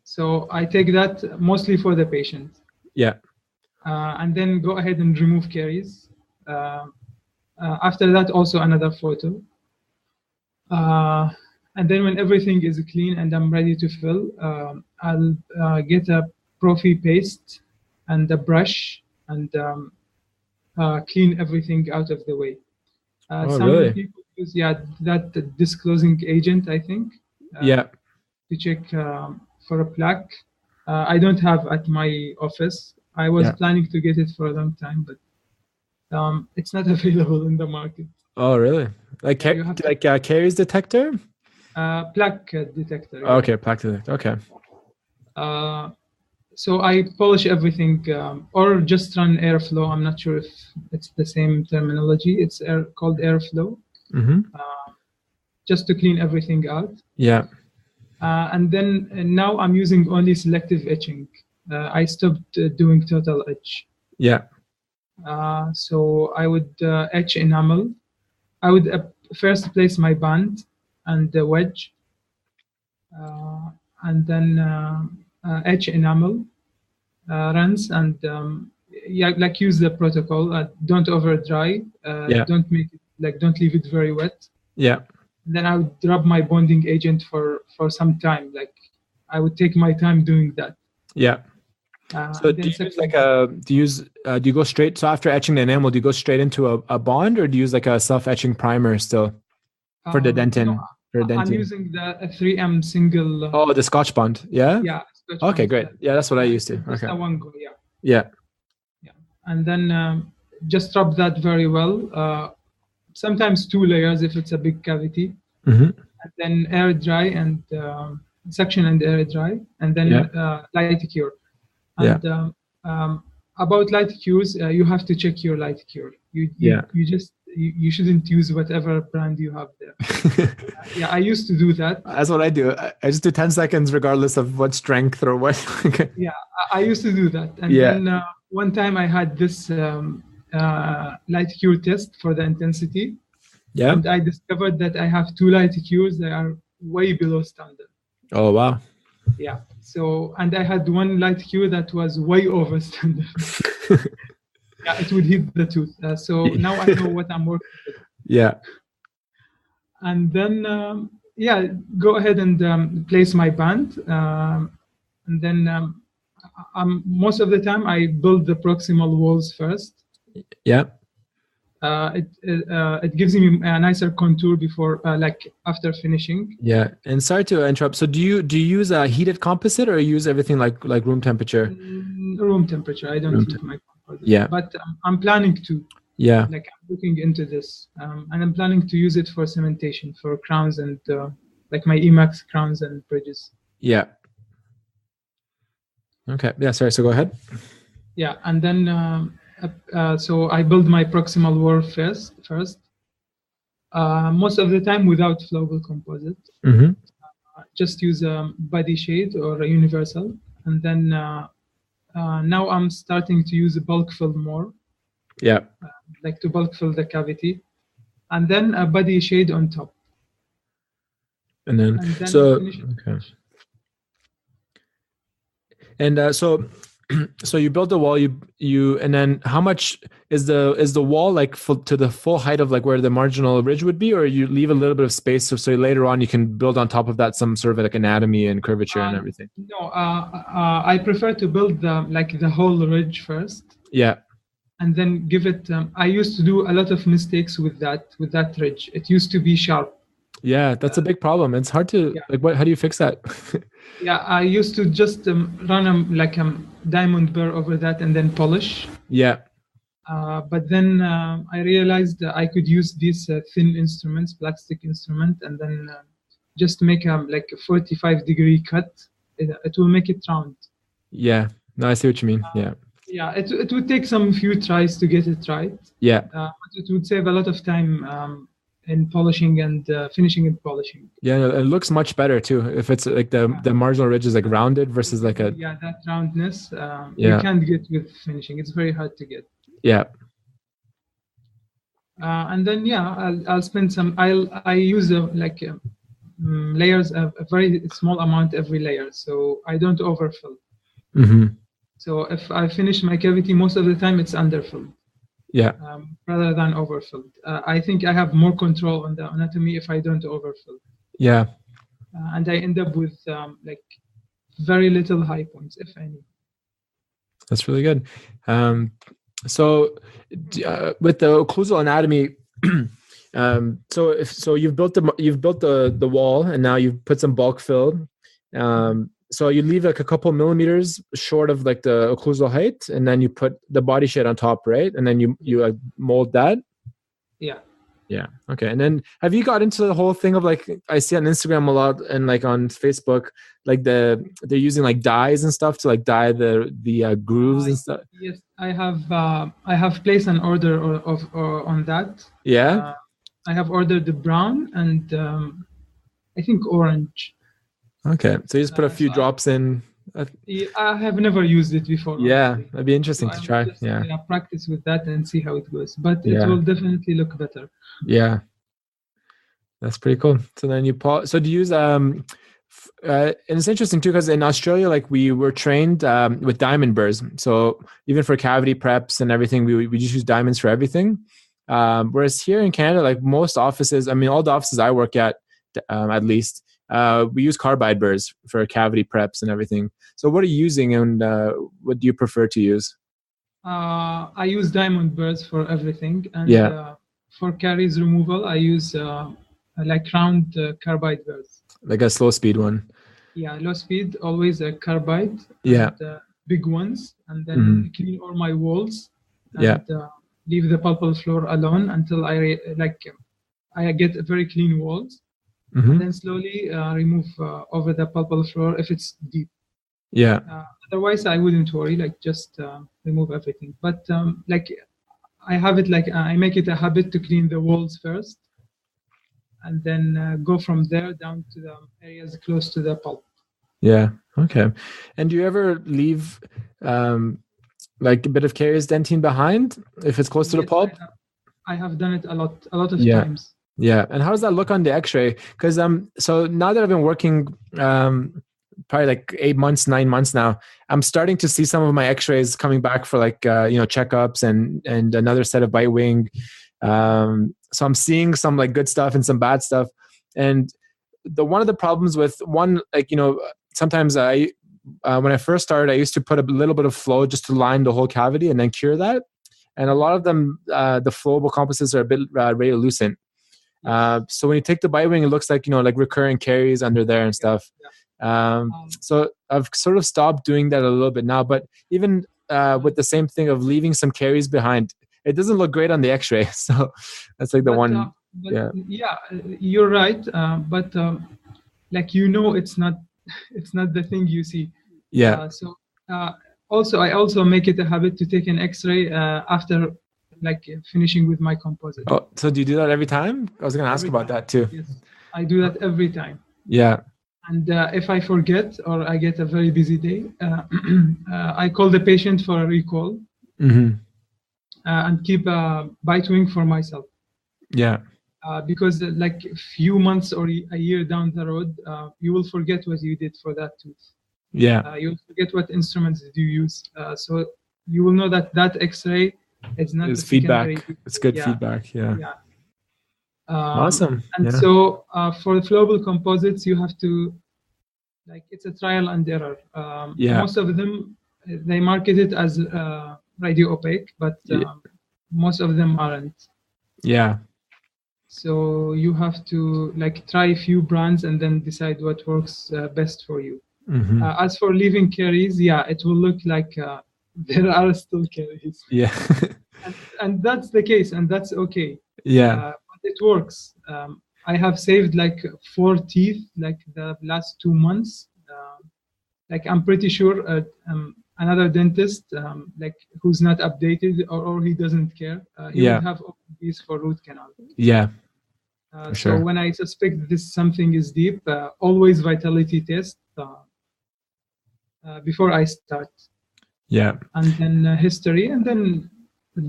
So I take that mostly for the patient. Yeah. And then go ahead and remove caries. After that, also another photo. And then when everything is clean and I'm ready to fill, I'll get a prophy paste and a brush and clean everything out of the way. Some people use that disclosing agent, I think. To check for a plaque. I don't have at my office. I was planning to get it for a long time, but it's not available in the market. Oh, really? Like caries detector? Plaque detector. Okay, plaque detector. Okay. So I polish everything, or just run airflow. I'm not sure if it's the same terminology. It's called airflow. Just to clean everything out. Yeah. And then now I'm using only selective etching. I stopped doing total etch. Yeah. So I would etch enamel. I would first place my band and the wedge, and then etch enamel, rinse, and use the protocol. Don't over dry. Don't make it don't leave it very wet. Yeah. Then I would rub my bonding agent for some time. Like I would take my time doing that. Yeah. So do you go straight, so after etching the enamel, do you go straight into a bond or do you use like a self-etching primer still for the dentin? I'm using the 3M single. The Scotch bond. Yeah. Yeah. Okay, great. Yeah, that's what I used to. Okay. One go. Yeah. And then just rub that very well. Sometimes 2 layers if it's a big cavity. And then air dry and section and air dry, and then light cure. And about light cures, you have to check your light cure. You shouldn't use whatever brand you have there. I used to do that. That's what I do. I just do 10 seconds regardless of what strength or what. I used to do that. And then one time I had this light cure test for the intensity. Yeah. And I discovered that I have 2 light cures that are way below standard. Oh, wow. Yeah. So, and I had 1 light cure that was way over standard. It would hit the tooth. So now I know what I'm working with. Yeah. And then, go ahead and place my band. And then most of the time I build the proximal walls first. Yeah. it gives me a nicer contour before, like after finishing. Yeah. And sorry to interrupt. So do you use a heated composite or you use everything like room temperature? Room temperature. I don't heat my composite. Yeah. But I'm planning to. Yeah. Like I'm looking into this, and I'm planning to use it for cementation, for crowns and like my Emax crowns and bridges. Yeah. Okay. Yeah. Sorry. So go ahead. Yeah, and then so I build my proximal wall first. Most of the time without flowable composite. Mm-hmm. Just use a body shade or a universal, and then now I'm starting to use a bulk fill more. Yeah. Like to bulk fill the cavity, and then a body shade on top. And then so okay. And so you built the wall, you and then how much is the wall like to the full height of like where the marginal ridge would be, or you leave a little bit of space so later on you can build on top of that some sort of like anatomy and curvature and everything? No, I prefer to build the whole ridge first. Yeah. And then give it. I used to do a lot of mistakes with that ridge. It used to be sharp. Yeah, that's a big problem. It's hard to like. How do you fix that? Yeah, I used to just run a diamond burr over that and then polish. Yeah. But then I realized that I could use these thin instruments, plastic instrument, and then just make a 45-degree cut. It will make it round. Yeah. No, I see what you mean. Yeah. Yeah, it would take some few tries to get it right. Yeah. But it would save a lot of time in polishing and finishing and polishing. Yeah, it looks much better too if it's like the marginal ridge is like rounded versus like a. Yeah, that roundness you can't get with finishing. It's very hard to get. Yeah. And then I'll spend some. I use layers, a very small amount every layer, so I don't overfill. Mm-hmm. So if I finish my cavity, most of the time it's underfilled. Yeah. Rather than overfilled. I think I have more control on the anatomy if I don't overfill. Yeah. And I end up with very little high points, if any. That's really good. So with the occlusal anatomy, so you've built the wall and now you've put some bulk fill. So you leave like a couple millimeters short of like the occlusal height, and then you put the body shade on top, right? And then you mold that. Yeah. Yeah. Okay. And then have you got into the whole thing of like, I see on Instagram a lot and like on Facebook, like they're using like dyes and stuff to like dye the grooves and stuff. Yes, I have placed an order on that. Yeah. I have ordered the brown and I think orange. Okay. So you just put a few drops in. I have never used it before. Yeah. Honestly. That'd be interesting to try. Just, yeah. Practice with that and see how it goes. But it will definitely look better. Yeah. That's pretty cool. So then so do you use, and it's interesting too, because in Australia, like we were trained with diamond burrs. So even for cavity preps and everything, we just use diamonds for everything. Whereas here in Canada, like most offices, I mean, all the offices I work at least, we use carbide burrs for cavity preps and everything. So what are you using and what do you prefer to use? I use diamond burrs for everything. And for caries removal, I use like round carbide burrs. Like a slow speed one. Yeah, low speed, always a carbide. Yeah. And, big ones. And then clean all my walls. And, leave the pulpal floor alone until I get very clean walls. Mm-hmm. And then slowly remove over the pulpal floor if it's deep. Yeah. Otherwise, I wouldn't worry. Like just remove everything. But I have it I make it a habit to clean the walls first, and then go from there down to the areas close to the pulp. Yeah. Okay. And do you ever leave like a bit of caries dentine behind if it's close to the pulp? I have done it a lot of times. Yeah. And how does that look on the x-ray? Because so now that I've been working probably like 8 months, 9 months now, I'm starting to see some of my x-rays coming back for like checkups and another set of bite wing. So I'm seeing some like good stuff and some bad stuff. And one of the problems with sometimes when I first started, I used to put a little bit of flow just to line the whole cavity and then cure that. and a lot of them, the flowable composites are a bit radiolucent. So when you take the bite wing, it looks like, like recurring caries under there and stuff. So I've sort of stopped doing that a little bit now, but even with the same thing of leaving some caries behind, it doesn't look great on the x-ray. So that's like the one. You're right. But it's not the thing you see. Also, I also make it a habit to take an x-ray after finishing with my composite. Oh, so do you do that every time? I was going to ask about that too. Yes, I do that every time. Yeah. And if I forget or I get a very busy day, I call the patient for a recall and keep a bite wing for myself. Yeah. Because a few months or a year down the road, you will forget what you did for that tooth. Yeah. You'll forget what instruments did you use. So you will know that X-ray is not it's feedback. It's good feedback. Yeah. Awesome. And so for the flowable composites, you have to, it's a trial and error. Most of them, they market it as radio opaque, but most of them aren't. Yeah. So you have to try a few brands and then decide what works best for you. As for leaving caries, it will look like there are still caries. Yeah. and that's the case, and that's okay. Yeah. But it works. I have saved 4 teeth the last 2 months. I'm pretty sure another dentist who's not updated or he doesn't care, he would have these for root canal. Yeah. So when I suspect something is deep, always vitality test before I start. Yeah. And then history, and then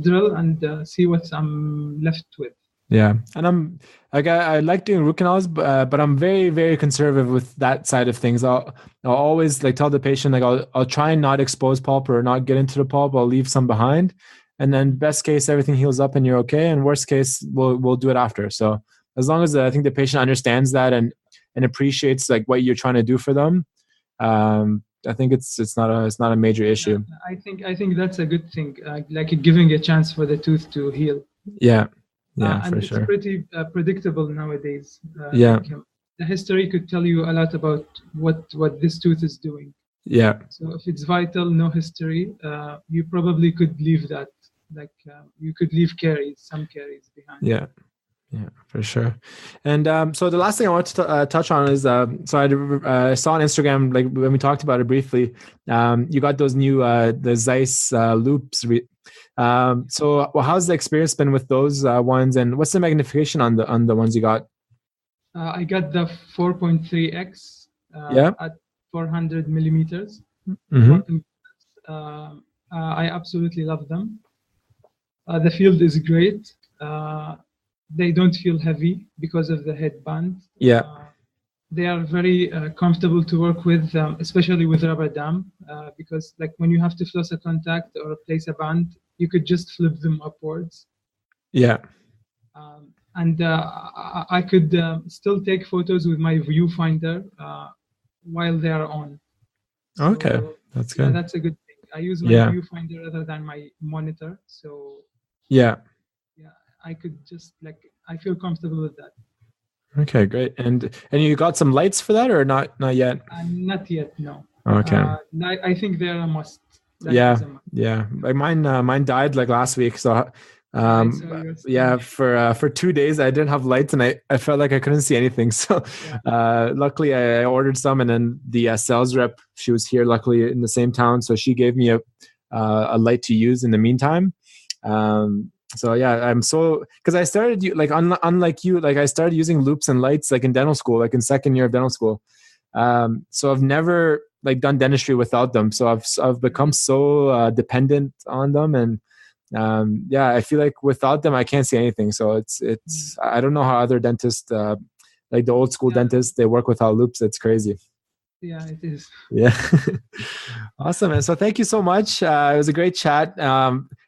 drill and see what I'm left with. Yeah. And I like doing root canals, but I'm very, very conservative with that side of things. I'll always tell the patient, I'll try and not expose pulp or not get into the pulp. I'll leave some behind, and then best case, everything heals up and you're okay. And worst case, we'll do it after. So as long as I think the patient understands that and appreciates what you're trying to do for them, I think it's not a major issue. I think that's a good thing, giving a chance for the tooth to heal. Yeah. Yeah, and for it's sure. pretty predictable nowadays. The history could tell you a lot about what this tooth is doing. Yeah. So if it's vital, no history, you probably could leave that. You could leave some caries behind. Yeah. Yeah, for sure. And so the last thing I want to touch on is, so I saw on Instagram, when we talked about it briefly, you got those new, the Zeiss loops. So how's the experience been with those ones, and what's the magnification on the ones you got? I got the 4.3x at 400 millimeters. I absolutely love them. The field is great. They don't feel heavy because of the headband. Yeah. They are very comfortable to work with, especially with rubber dam, because when you have to floss a contact or place a band, you could just flip them upwards. Yeah. And I could still take photos with my viewfinder while they are on. Okay, that's good. That's a good thing. I use my viewfinder rather than my monitor, so I could just I feel comfortable with that. Okay, great. And you got some lights for that or not yet? Not yet, no. Okay. I think they're a must. Yeah. Mine died last week, so for 2 days I didn't have lights and I felt like I couldn't see anything. So luckily I ordered some, and then the sales rep, she was here luckily in the same town, so she gave me a light to use in the meantime. So I'm so, because I started unlike you, I started using loops and lights in dental school, in second year of dental school. So I've never done dentistry without them. So I've become so dependent on them, and I feel like without them I can't see anything. So it's I don't know how other dentists, the old school dentists, they work without loops. It's crazy. Yeah, it is. Yeah. Awesome. And so thank you so much. It was a great chat.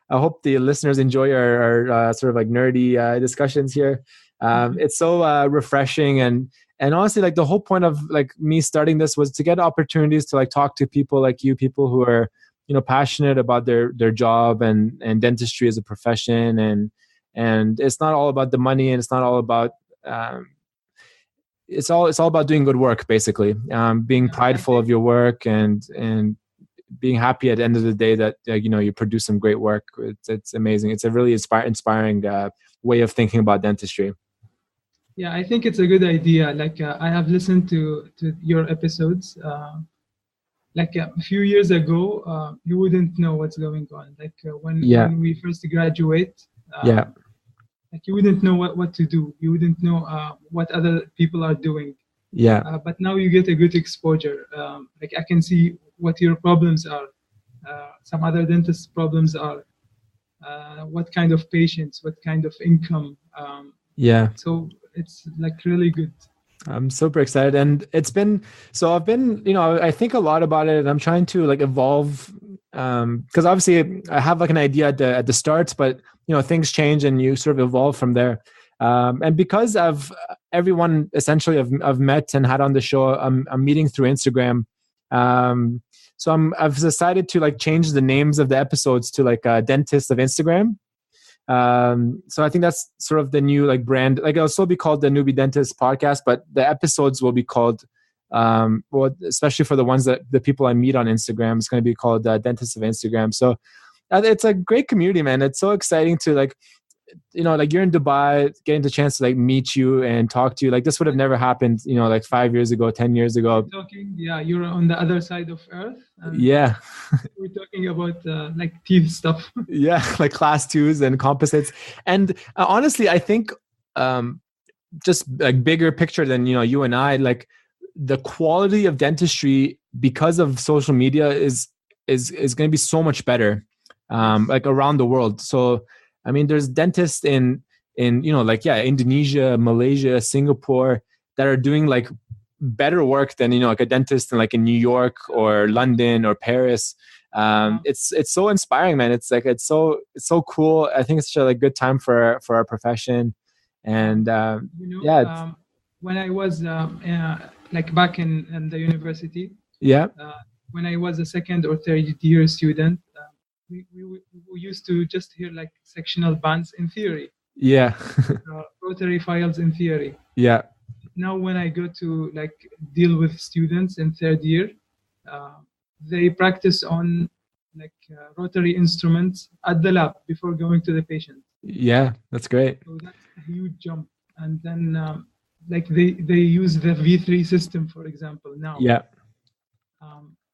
I hope the listeners enjoy our sort of nerdy discussions here. It's so refreshing, and honestly, the whole point of me starting this was to get opportunities to talk to people like you, people who are passionate about their job and dentistry as a profession, and it's not all about the money, and it's not all about it's all about doing good work, basically, being prideful of your work and being happy at the end of the day that you produce some great work. It's amazing. It's a really inspiring way of thinking about dentistry. Yeah, I think it's a good idea. Like I have listened to your episodes. Like a few years ago, you wouldn't know what's going on. Like when we first graduate, like you wouldn't know what to do. You wouldn't know what other people are doing. But now you get a good exposure. Like I can see what your problems are. Some other dentists' problems are. What kind of patients, what kind of income. So it's like really good. I'm super excited, and I've been, I think a lot about it, and I'm trying to like evolve, because obviously I have like an idea at the start, but things change and you sort of evolve from there. And because of everyone essentially I've met and had on the show, I'm meeting through Instagram. So I've decided to like change the names of the episodes to like Dentist of Instagram. So I think that's sort of the new like brand. Like it'll still be called the Noobie Dentist Podcast, but the episodes will be called, especially for the ones that the people I meet on Instagram, it's going to be called Dentist of Instagram. So it's a great community, man. It's so exciting to like, like you're in Dubai, getting the chance to like meet you and talk to you. Like this would have never happened, like 5 years ago, 10 years ago. You're on the other side of Earth. Yeah. We're talking about like teeth stuff. Yeah, like class 2s and composites. And honestly, I think just like bigger picture than, you and I, like the quality of dentistry because of social media is going to be so much better, like around the world. So, I mean, there's dentists in Indonesia, Malaysia, Singapore that are doing like better work than, like a dentist in New York or London or Paris. It's so inspiring, man. It's like, it's so cool. I think it's such a like good time for our profession. And when I was like back in the university, when I was a second or third year student, we used to just hear like sectional bands in theory. Rotary files in theory. Now when I go to like deal with students in third year, they practice on like rotary instruments at the lab before going to the patient. That's great. So that's a huge jump. And then like they use the V3 system, for example, now.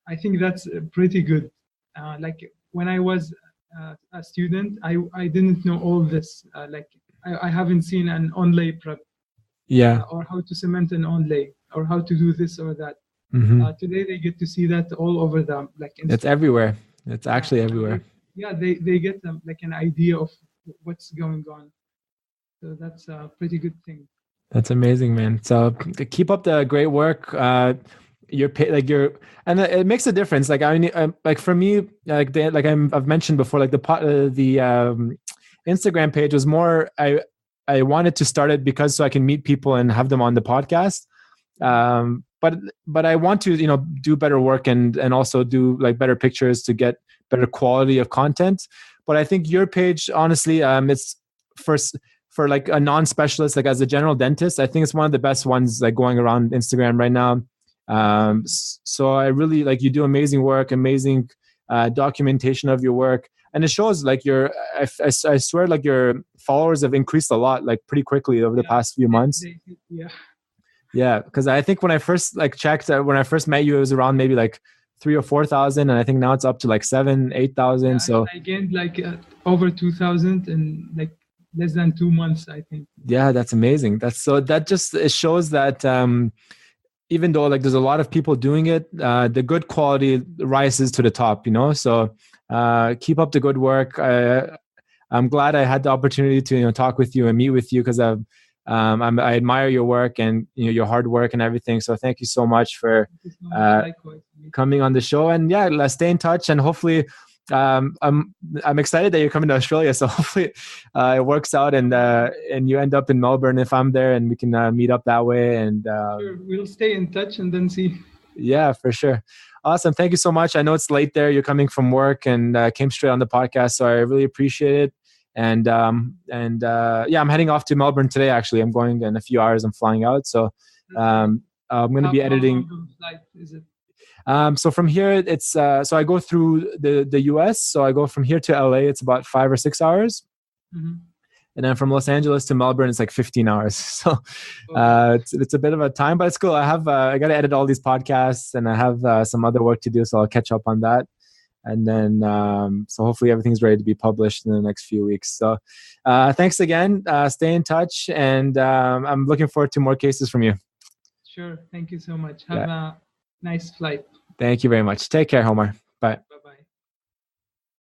I think that's pretty good. Like when I was a student, I didn't know all this. Like I haven't seen an onlay prep, or how to cement an onlay, or how to do this or that. Today they get to see that all over them. Like it's everywhere. It's actually everywhere. They get like an idea of what's going on. So that's a pretty good thing. That's amazing, man. So keep up the great work. And it makes a difference. Like I mean, like for me, I've mentioned before, like the Instagram page was more. I wanted to start it because so I can meet people and have them on the podcast. But I want to do better work and also do like better pictures to get better quality of content. But I think your page, honestly, it's for like a non-specialist, like as a general dentist, I think it's one of the best ones like going around Instagram right now. So I really like, you do amazing work, amazing documentation of your work, and it shows like I swear like your followers have increased a lot, like pretty quickly over the past few months. Because I think when I first like checked, when I first met you, it was around maybe like 3,000 or 4,000, and I think now it's up to like 7,000, 8,000. So I gained like over 2,000 in like less than 2 months, I think. Yeah, that's amazing. It shows that even though like there's a lot of people doing it, the good quality rises to the top, so keep up the good work. I'm glad I had the opportunity to talk with you and meet with you, because I admire your work and your hard work and everything. So thank you so much for coming on the show. And let's stay in touch, and hopefully I'm excited that you're coming to Australia. So hopefully it works out and you end up in Melbourne if I'm there, and we can meet up that way. And sure, we'll stay in touch and then see. Yeah, for sure. Awesome. Thank you so much. I know it's late there. You're coming from work and came straight on the podcast. So I really appreciate it. And yeah, I'm heading off to Melbourne today, actually. I'm going in a few hours. I'm flying out. So I'm going to be editing. How long of a flight is it? So from here, it's so I go through the US. So I go from here to LA. It's about 5 or 6 hours. Mm-hmm. And then from Los Angeles to Melbourne, it's like 15 hours. So it's a bit of a time, but it's cool. I got to edit all these podcasts and I have some other work to do. So I'll catch up on that. And then, so hopefully everything's ready to be published in the next few weeks. So thanks again. Stay in touch. And I'm looking forward to more cases from you. Sure. Thank you so much. Have a nice flight. Thank you very much. Take care, Omar. Bye. Bye-bye.